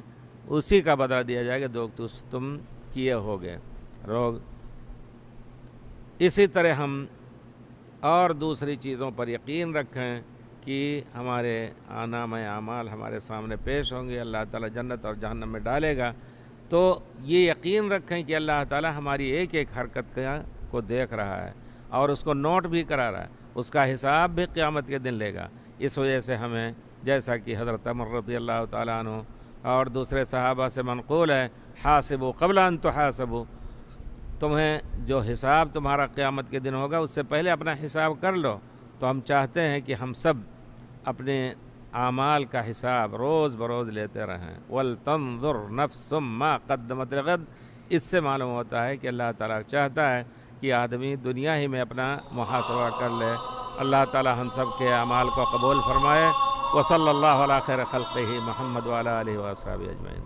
اسی کا بدلہ دیا جائے گا جو تم کیے ہوگے لوگ۔ اسی طرح ہم اور دوسری چیزوں پر یقین رکھیں کہ ہمارے نامہ اعمال ہمارے سامنے پیش ہوں گے، اللہ تعالیٰ جنت اور جہنم میں ڈالے گا۔ تو یہ یقین رکھیں کہ اللہ تعالیٰ ہماری ایک ایک حرکت کو دیکھ رہا ہے اور اس کو نوٹ بھی کرا رہا ہے، اس کا حساب بھی قیامت کے دن لے گا۔ اس وجہ سے ہمیں، جیسا کہ حضرت عمر رضی اللہ تعالیٰ عنہ اور دوسرے صحابہ سے منقول ہے، حاسبوا قبل ان تحاسبوا، تمہیں جو حساب تمہارا قیامت کے دن ہوگا اس سے پہلے اپنا حساب کر لو۔ تو ہم چاہتے ہیں کہ ہم سب اپنے اعمال کا حساب روز بروز لیتے رہیں۔ وَلْتَنظُرْ نَفْسٌ مَّا قَدَّمَتْ لِغَدٍ، اس سے معلوم ہوتا ہے کہ اللہ تعالیٰ چاہتا ہے کہ آدمی دنیا ہی میں اپنا محاسبہ کر لے۔ اللہ تعالیٰ ہم سب کے اعمال کو قبول فرمائے۔ وصلی اللہ علی خیر خلقہ محمد وعلی آلہ وصحبہ اجمعین۔